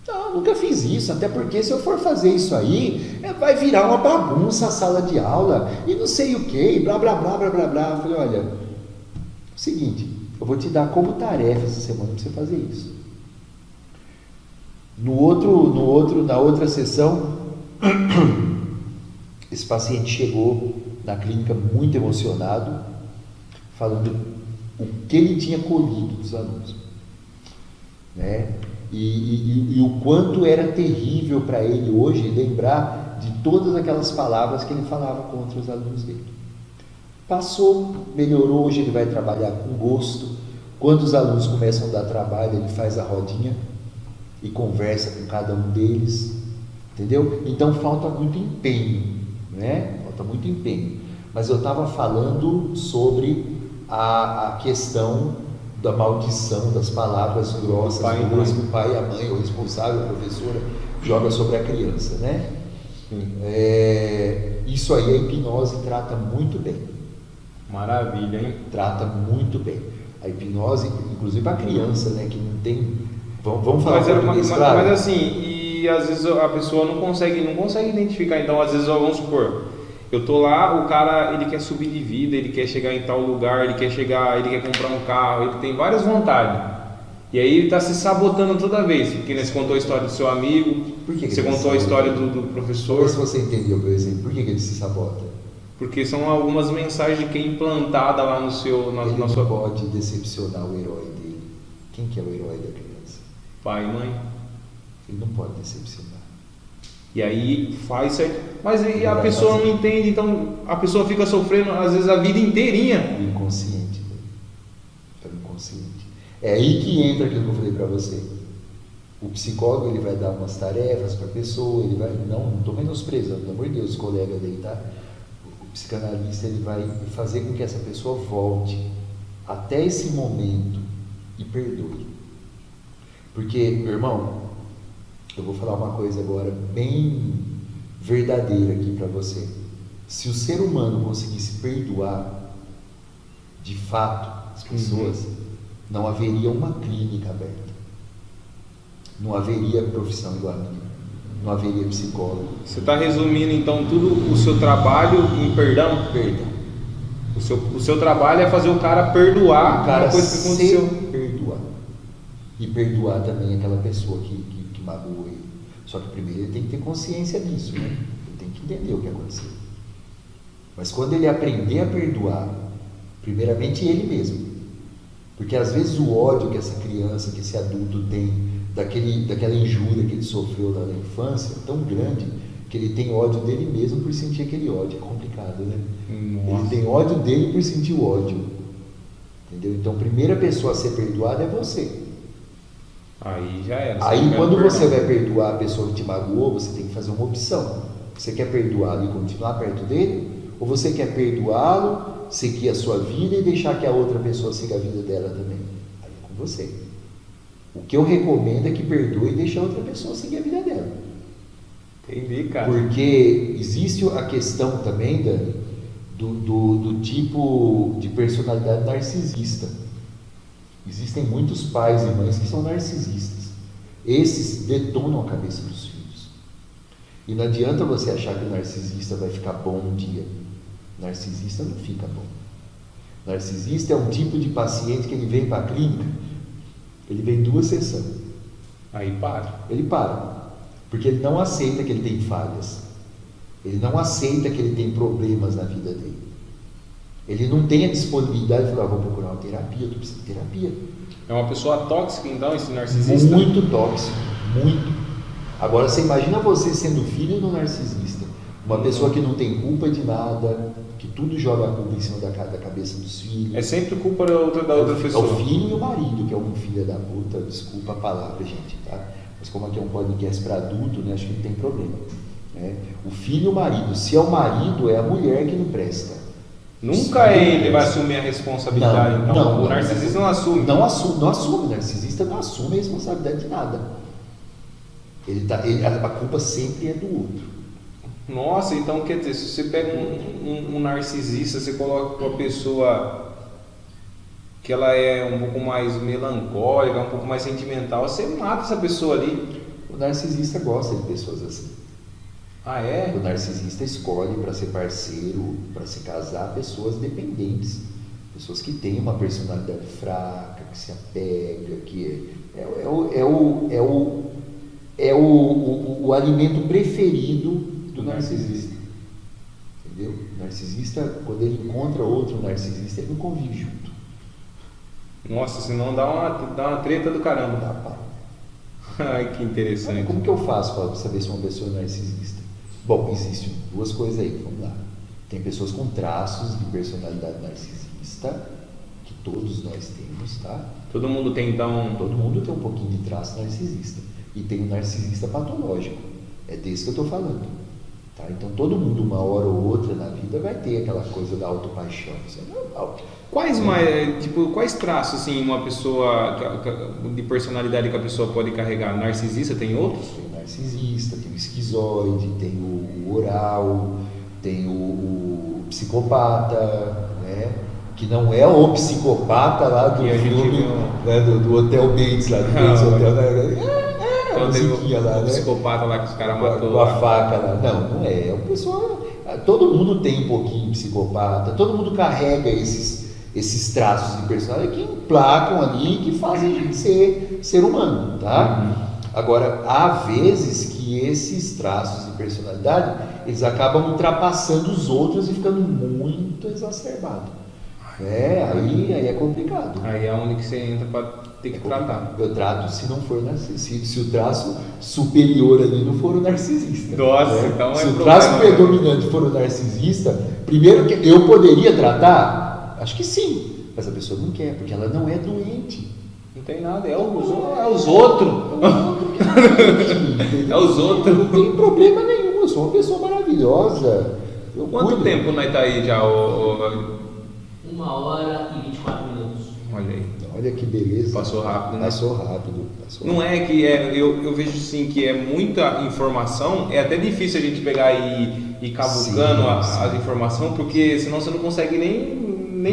Não, nunca fiz isso, até porque se eu for fazer isso aí, vai virar uma bagunça a sala de aula, e não sei o que, blá, blá, blá, blá, blá, blá. Eu falei, olha, seguinte, eu vou te dar como tarefa essa semana para você fazer isso. Na outra sessão, esse paciente chegou na clínica muito emocionado, falando o que ele tinha colhido dos alunos, né? E o quanto era terrível para ele hoje lembrar de todas aquelas palavras que ele falava contra os alunos dele. Passou, melhorou, hoje ele vai trabalhar com gosto. Quando os alunos começam a dar trabalho, ele faz a rodinha e conversa com cada um deles, entendeu? Então falta muito empenho, né? Falta muito empenho. Mas eu estava falando sobre a questão da maldição, das palavras grossas que o pai, a mãe, o responsável, a professora joga sobre a criança, né? Isso aí a hipnose trata muito bem. Maravilha, hein? Trata muito bem. A hipnose, inclusive para criança, né, que não tem... Vamos falar português, claro. Mas assim, e às vezes a pessoa não consegue identificar. Então, às vezes, vamos supor, eu tô lá, o cara, ele quer subir de vida, ele quer chegar em tal lugar, ele quer comprar um carro, ele tem várias vontades. E aí ele tá se sabotando toda vez, porque né, você contou a história do seu amigo, você contou a história do professor. Se você entendeu, por exemplo, por que ele se sabota? Porque são algumas mensagens que é implantada lá no seu... Ele não pode decepcionar o herói dele. Quem que é o herói da criança? Pai e mãe. Ele não pode decepcionar. E aí faz certo. Mas aí a pessoa não entende, então a pessoa fica sofrendo às vezes a vida inteirinha. O inconsciente, velho. É o inconsciente. É aí que entra aquilo que eu falei para você. O psicólogo ele vai dar umas tarefas para a pessoa, ele vai... Não estou menosprezando, pelo amor de Deus, colega daí, tá? O psicanalista ele vai fazer com que essa pessoa volte até esse momento e perdoe. Porque, meu irmão, eu vou falar uma coisa agora bem verdadeira aqui para você. Se o ser humano conseguisse perdoar de fato as pessoas, não haveria uma clínica aberta. Não haveria profissão igual a minha. Não haveria psicólogo. Você está resumindo então tudo o seu trabalho em perdão? Perdão. O seu trabalho é fazer o cara perdoar uma coisa que aconteceu. Perdoar. E perdoar também aquela pessoa que magoou ele. Só que primeiro ele tem que ter consciência disso, né? Ele tem que entender o que aconteceu. Mas quando ele aprender a perdoar, primeiramente ele mesmo. Porque às vezes o ódio que essa criança, que esse adulto tem, daquela injúria que ele sofreu lá na infância, é tão grande que ele tem ódio dele mesmo por sentir aquele ódio. É complicado, né? Ele tem ódio dele por sentir o ódio. Entendeu? Então a primeira pessoa a ser perdoada é você. Aí já era. Aí quando você vai perdoar a pessoa que te magoou, você tem que fazer uma opção. Você quer perdoá-lo e continuar perto dele? Ou você quer perdoá-lo, seguir a sua vida e deixar que a outra pessoa siga a vida dela também? Aí é com você. O que eu recomendo é que perdoe e deixe a outra pessoa seguir a vida dela. Entendi, cara. Porque existe a questão também, Dani, do tipo de personalidade narcisista. Existem muitos pais e mães que são narcisistas. Esses detonam a cabeça dos filhos. E não adianta você achar que o narcisista vai ficar bom um dia. O narcisista não fica bom. O narcisista é um tipo de paciente que ele vem para a clínica, ele vem 2 sessões. Aí para. Ele para. Porque ele não aceita que ele tem falhas. Ele não aceita que ele tem problemas na vida dele. Ele não tem a disponibilidade de falar, vou procurar uma terapia, tu precisa de terapia. É uma pessoa tóxica então, esse narcisista? Muito tóxico, muito. Agora você imagina você sendo filho do narcisista, uma pessoa que não tem culpa de nada, que tudo joga a culpa em cima da cabeça dos filhos. É sempre culpa da outra pessoa. É o filho e o marido, que é um filho da puta, desculpa a palavra, gente, tá? Mas como aqui é um podcast para adulto, né, acho que não tem problema. Né? O filho e o marido, se é o marido, é a mulher que não presta. Nunca ele vai assumir a responsabilidade, então. Não, o narcisista não assume. Não assume, o narcisista não assume a responsabilidade de nada. A culpa sempre é do outro. Nossa, então quer dizer, se você pega um narcisista, você coloca uma pessoa que ela é um pouco mais melancólica, um pouco mais sentimental, você mata essa pessoa ali. O narcisista gosta de pessoas assim. Ah, é? O narcisista escolhe para ser parceiro, para se casar, pessoas dependentes, pessoas que têm uma personalidade fraca, que se apega, que é o alimento preferido do narcisista. Entendeu? O narcisista, quando ele encontra outro narcisista, ele não convive junto. Nossa, senão dá uma treta do caramba. Dá, pá. Ai, que interessante. Como que eu faço para saber se uma pessoa é narcisista? Bom, existem 2 coisas aí, vamos lá. Tem pessoas com traços de personalidade narcisista, que todos nós temos, tá? Todo mundo tem então... Todo mundo tem um pouquinho de traço narcisista. E tem um narcisista patológico. É desse que eu estou falando. Tá? Então todo mundo, uma hora ou outra na vida, vai ter aquela coisa da autopaixão. Isso é normal. Quais traços assim, uma pessoa de personalidade que a pessoa pode carregar? Narcisista tem outros? Tem o narcisista, tem o esquizoide, tem o oral, tem o psicopata, né? né? Que não é o psicopata lá do filme, né, do Hotel Bates, lá do Bates Hotel, né? Então Musiquinha lá, o né? psicopata lá que os caras matou. Com a faca lá. Não é. É uma pessoa. Todo mundo tem um pouquinho de psicopata, todo mundo carrega esses traços de personalidade que emplacam ali, que fazem a gente ser humano, tá? Agora, há vezes que esses traços de personalidade, eles acabam ultrapassando os outros e ficando muito exacerbados. Aí é complicado. Aí é onde que você entra para ter que tratar. Eu trato se não for narcisista, se o traço superior ali não for o narcisista. Nossa, então se é o traço problema, predominante for o narcisista, primeiro que eu poderia tratar, acho que sim, mas a pessoa não quer, porque ela não é doente. Não tem nada, é os outros. É os outros. Não tem problema nenhum, eu sou uma pessoa maravilhosa. Quanto tempo nós tá aí já? 1h24. Olha aí. Olha que beleza. Passou rápido, né? Passou rápido. Não é que eu vejo sim que é muita informação, é até difícil a gente pegar e ir cavucando as informações, porque senão você não consegue nem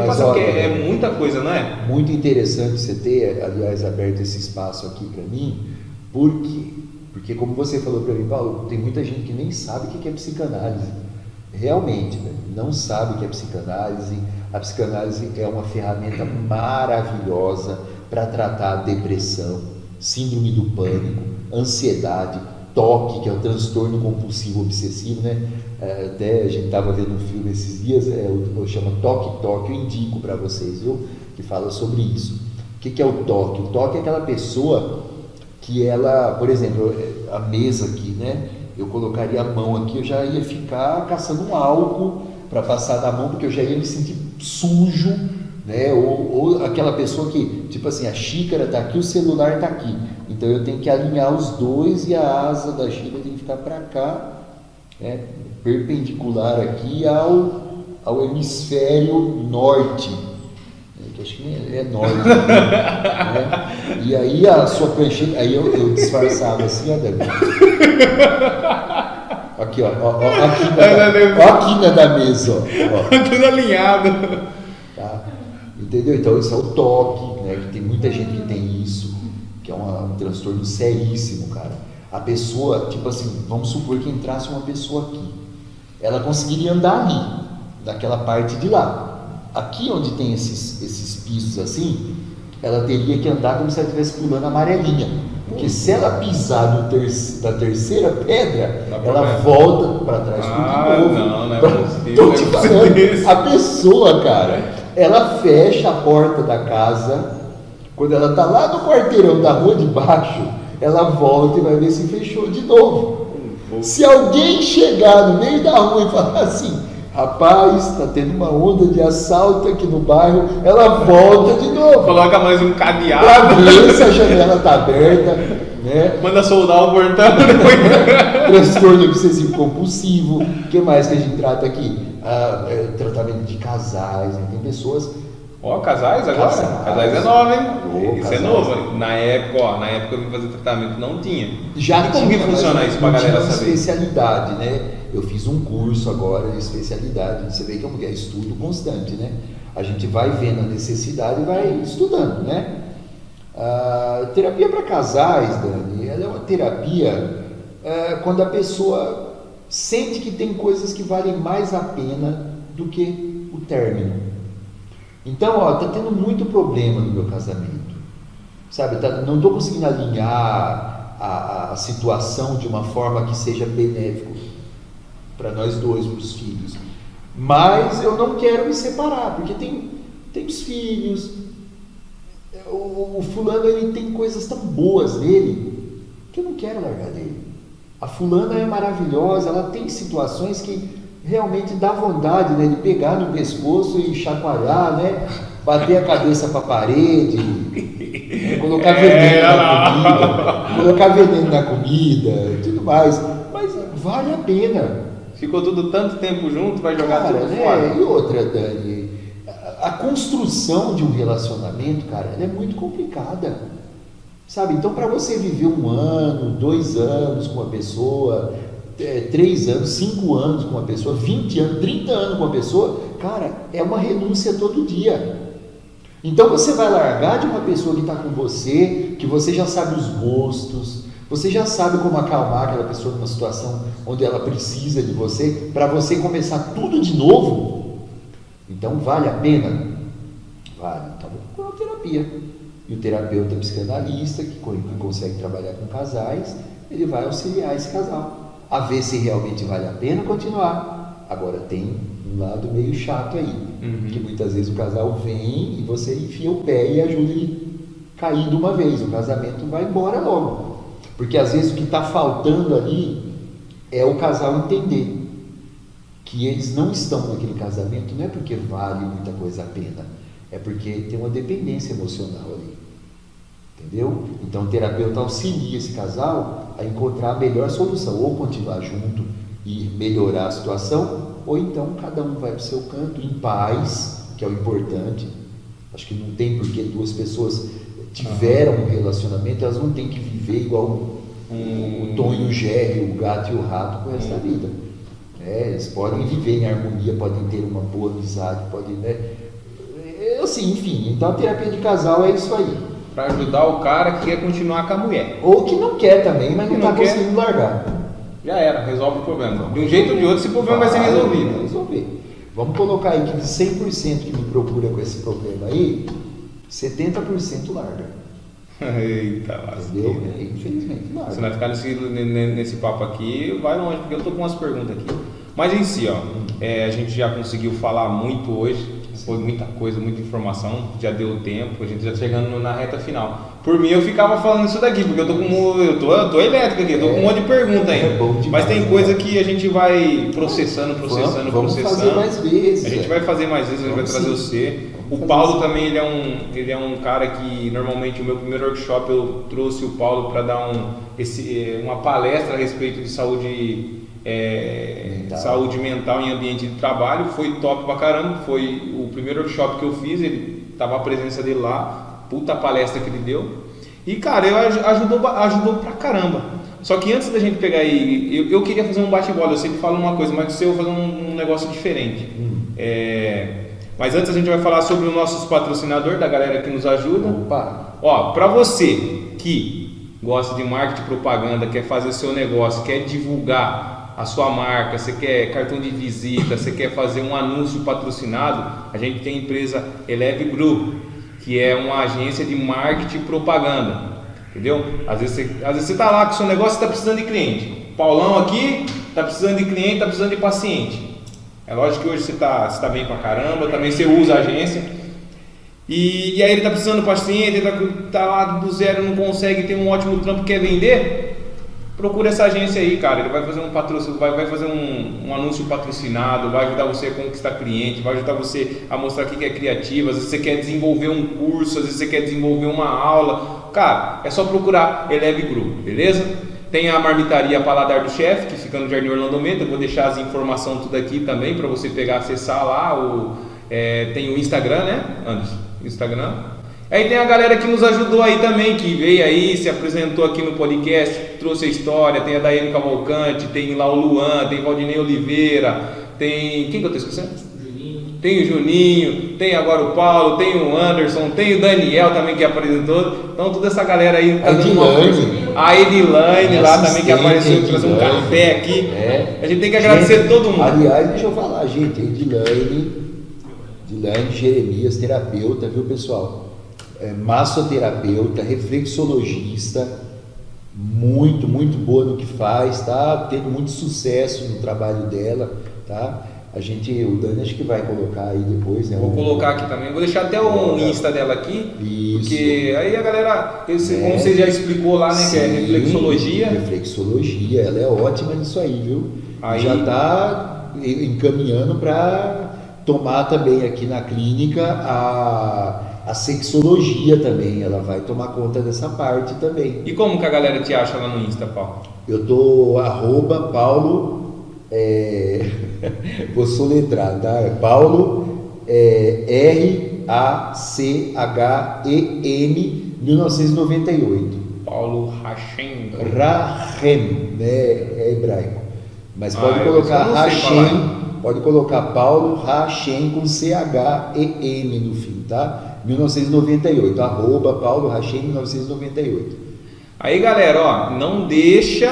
passar, porque é muita coisa, não é? Muito interessante você ter, aliás, aberto esse espaço aqui para mim, porque como você falou para mim, Paulo, tem muita gente que nem sabe o que é psicanálise. Realmente, né? Não sabe o que é psicanálise. A psicanálise é uma ferramenta maravilhosa para tratar depressão, síndrome do pânico, ansiedade, TOC, que é o transtorno compulsivo obsessivo, né? Até a gente estava vendo um filme esses dias, chama TOC, eu indico para vocês, viu? Que fala sobre isso. O que é o TOC? O TOC é aquela pessoa que ela, por exemplo, a mesa aqui, né? Eu colocaria a mão aqui, eu já ia ficar caçando um álcool para passar na mão, porque eu já ia me sentir sujo, né? Ou aquela pessoa que, tipo assim, a xícara está aqui, o celular está aqui, então eu tenho que alinhar os dois e a asa da xícara tem que ficar para cá, né? Perpendicular aqui ao hemisfério norte, que acho que nem é norte, né? E aí a sua prancheta, aí eu disfarçava assim, ó, Davi. Aqui, ó a quina da mesa, ó. Tudo alinhado. Tá? Entendeu? Então isso é o TOC, né? Que tem muita gente que tem isso, que é um transtorno seríssimo, cara. A pessoa, tipo assim, vamos supor que entrasse uma pessoa aqui, ela conseguiria andar ali, naquela parte de lá. Aqui onde tem esses pisos assim, ela teria que andar como se ela estivesse pulando a amarelinha. Porque se ela pisar da terceira pedra, ela volta para trás tudo de novo. Não é possível. Tô te falando, a pessoa, cara, ela fecha a porta da casa, quando ela tá lá no quarteirão da rua de baixo, ela volta e vai ver se fechou de novo. Se alguém chegar no meio da rua e falar assim, rapaz, está tendo uma onda de assalto aqui no bairro, ela volta de novo. Coloca mais um cadeado. Para ver se a janela está aberta, né? Manda soldar o portão. Transtorno obsessivo compulsivo. O que mais que a gente trata aqui? Tratamento de casais, né? Tem pessoas... Casais agora? Casais é novo, hein? Isso casais. É novo. Na época eu vim fazer tratamento, não tinha. Já e como que funciona isso pra galera saber? Especialidade, né? Eu fiz um curso agora de especialidade. Você vê que é estudo constante, né? A gente vai vendo a necessidade e vai estudando, né? A terapia para casais, Dani, ela é uma terapia quando a pessoa sente que tem coisas que valem mais a pena do que o término. Então, tá tendo muito problema no meu casamento, sabe? Não estou conseguindo alinhar a situação de uma forma que seja benéfica para nós dois, para os filhos. Mas eu não quero me separar, porque tem os filhos. O fulano, ele tem coisas tão boas nele que eu não quero largar dele. A fulana é maravilhosa, ela tem situações que realmente dá vontade, né, de pegar no pescoço e chacoalhar, né, bater a cabeça para a parede, colocar veneno na comida, tudo mais. Mas vale a pena. Ficou tudo tanto tempo junto, vai jogar tudo né? fora. E outra, Dani, a construção de um relacionamento, cara, ela é muito complicada, sabe? Então, para você viver 1 ano, 2 anos com uma pessoa, 3 anos, 5 anos com uma pessoa, 20 anos, 30 anos com uma pessoa, cara, é uma renúncia todo dia. Então você vai largar de uma pessoa que está com você, que você já sabe os gostos, você já sabe como acalmar aquela pessoa numa situação onde ela precisa de você, para você começar tudo de novo. Então vale a pena? Vale. Então vou procurar uma terapia. E o terapeuta psicanalista, que consegue trabalhar com casais, ele vai auxiliar esse casal a ver se realmente vale a pena continuar. Agora tem um lado meio chato aí, que muitas vezes o casal vem e você enfia o pé e ajuda ele a cair de uma vez, o casamento vai embora logo. Porque às vezes o que está faltando ali é o casal entender que eles não estão naquele casamento, não é porque vale muita coisa a pena, é porque tem uma dependência emocional ali, entendeu? Então o terapeuta auxilia esse casal a encontrar a melhor solução, ou continuar junto e melhorar a situação, ou então cada um vai para o seu canto em paz, que é o importante. Acho que não tem porque duas pessoas tiveram um relacionamento, elas não têm que viver igual o Tom e o Jerry, o gato e o rato pro resto da vida. Eles podem viver em harmonia, podem ter uma boa amizade, podem, assim, enfim. Então a terapia de casal é isso aí. Para ajudar o cara que quer continuar com a mulher. Ou que não quer também, mas não está conseguindo largar. Já era, resolve o problema. De um jeito ou de outro, esse problema vai ser resolvido. Vai resolver. Vamos colocar aí que de 100% que me procura com esse problema aí, 70% larga. Eita, lasqueira. Entendeu? Infelizmente larga. Se nós ficar nesse papo aqui, vai longe, porque eu tô com umas perguntas aqui. Mas em si, a gente já conseguiu falar muito hoje, foi muita coisa, muita informação, já deu tempo, a gente já chegando na reta final. Por mim, eu ficava falando isso daqui, porque eu tô elétrico aqui, eu tô com um monte de pergunta ainda. Mas tem coisa que a gente vai processando. Vamos fazer mais vezes. A gente vai fazer mais vezes, a gente vai trazer você. O Paulo também, ele é um cara que, normalmente, o meu primeiro workshop, eu trouxe o Paulo para dar uma palestra a respeito de saúde mental em ambiente de trabalho. Foi top pra caramba, foi o primeiro workshop que eu fiz, ele tava a presença dele lá, puta palestra que ele deu. E cara, ajudou pra caramba. Só que antes da gente pegar aí, eu queria fazer um bate-bola, eu sempre falo uma coisa, mas eu vou fazer um negócio diferente. Mas antes a gente vai falar sobre os nossos patrocinadores, da galera que nos ajuda. Ó, pra você que gosta de marketing e propaganda, quer fazer o seu negócio, quer divulgar a sua marca, você quer cartão de visita, você quer fazer um anúncio patrocinado, a gente tem a empresa Eleve Group, que é uma agência de marketing e propaganda, entendeu? Às vezes você está lá com o seu negócio e está precisando de cliente. Paulão aqui está precisando de cliente, está precisando de paciente. É lógico que hoje você tá bem pra caramba, também você usa a agência. E aí ele está precisando de paciente, ele tá lá do zero, não consegue ter um ótimo trampo, quer vender? Procura essa agência aí, cara. Ele vai fazer um patrocínio, vai fazer um anúncio patrocinado, vai ajudar você a conquistar cliente, vai ajudar você a mostrar que é criativo. Às vezes você quer desenvolver um curso, às vezes você quer desenvolver uma aula. Cara, é só procurar Eleve Group, beleza? Tem a marmitaria Paladar do Chefe, que fica no Jardim Orlando Mendes. Eu vou deixar as informações tudo aqui também para você pegar, acessar lá. Tem o Instagram, né, Anderson? Instagram. Aí tem a galera que nos ajudou aí também, que veio aí, se apresentou aqui no podcast, trouxe a história. Tem a Daiane Cavalcante, tem lá o Luan, tem o Valdinei Oliveira, tem... Quem que eu tô esquecendo? Tem o Juninho, tem agora o Paulo, tem o Anderson, tem o Daniel também que apresentou. Então toda essa galera aí tá dando uma força. A Edilane lá também que apareceu, trazer um café aqui. A gente tem que agradecer todo mundo. Aliás, deixa eu falar, gente, Edilane Jeremias, terapeuta, viu, pessoal? Massoterapeuta, reflexologista, muito boa no que faz, tá tendo muito sucesso no trabalho dela, tá? O Dani acho que vai colocar aí depois, né? Vou colocar aqui também, vou deixar até o Insta dela aqui. Isso. Porque aí a galera, como você já explicou lá, né? Sim, que é reflexologia, ela é ótima nisso aí, viu? Aí... Já tá encaminhando para tomar também aqui na clínica a sexologia também, ela vai tomar conta dessa parte também. E como que a galera te acha lá no Insta, Paulo? Eu tô @Paulo, vou soletrar, tá? Paulo RACHEM 1998. Paulo Rachem, né? É hebraico. Mas pode colocar Rachem pode colocar Paulo Rachem com C-H-E-M no fim, tá? 1998, arroba Paulo Rachem 1998. Aí galera, ó, não deixa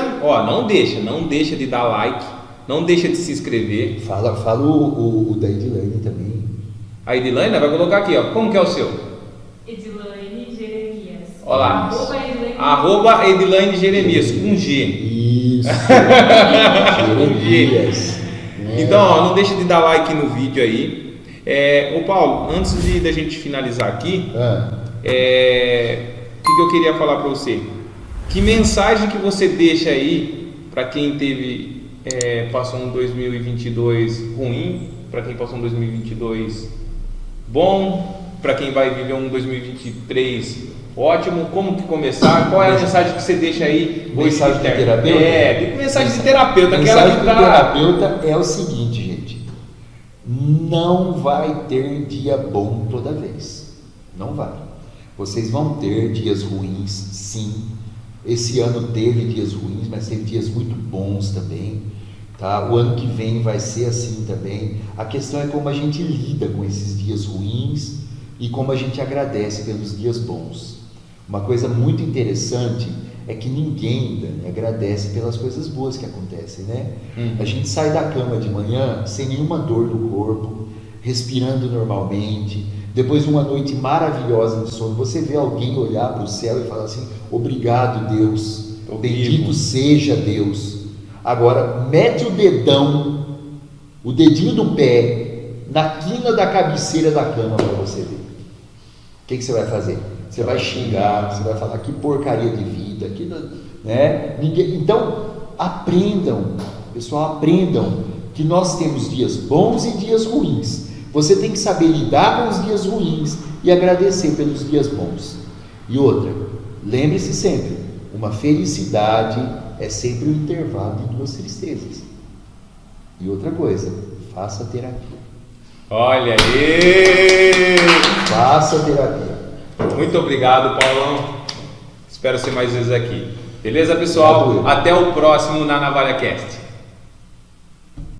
de dar like, não deixa de se inscrever. Fala o da Edilane também. A Edilane vai colocar aqui, ó, como que é o seu? Edilane Jeremias. Olha lá, Arroba Edilane Jeremias, com G. Isso, Jeremias. Então, ó, não deixa de dar like no vídeo aí. Ô Paulo, antes da gente finalizar aqui, o que eu queria falar para você? Que mensagem que você deixa aí para quem passou um 2022 ruim, para quem passou um 2022 bom, para quem vai viver um 2023 ótimo, como que começar? Qual é a mensagem que você deixa aí? Mensagem de terapeuta? Mensagem de terapeuta. Mensagem de terapeuta é o seguinte, gente. Não vai ter dia bom toda vez. Não vai. Vocês vão ter dias ruins, sim. Esse ano teve dias ruins, mas teve dias muito bons também. Tá? O ano que vem vai ser assim também. A questão é como a gente lida com esses dias ruins e como a gente agradece pelos dias bons. Uma coisa muito interessante é que ninguém agradece pelas coisas boas que acontecem, né? A gente sai da cama de manhã sem nenhuma dor no corpo, respirando normalmente, depois de uma noite maravilhosa de sono, você vê alguém olhar para o céu e falar assim: obrigado, Deus, bendito seja Deus. Agora, mete o dedinho do pé na quina da cabeceira da cama para você ver. O que você vai fazer? Você vai xingar, você vai falar que porcaria de vida, né? Então, aprendam, pessoal, aprendam que nós temos dias bons e dias ruins. Você tem que saber lidar com os dias ruins e agradecer pelos dias bons. E outra, lembre-se sempre, uma felicidade é sempre um intervalo de duas tristezas. E outra coisa, faça terapia. Olha aí! Faça terapia. Muito obrigado, Paulão. Espero ser mais vezes aqui. Beleza, pessoal? Até o próximo na NavalhaCast.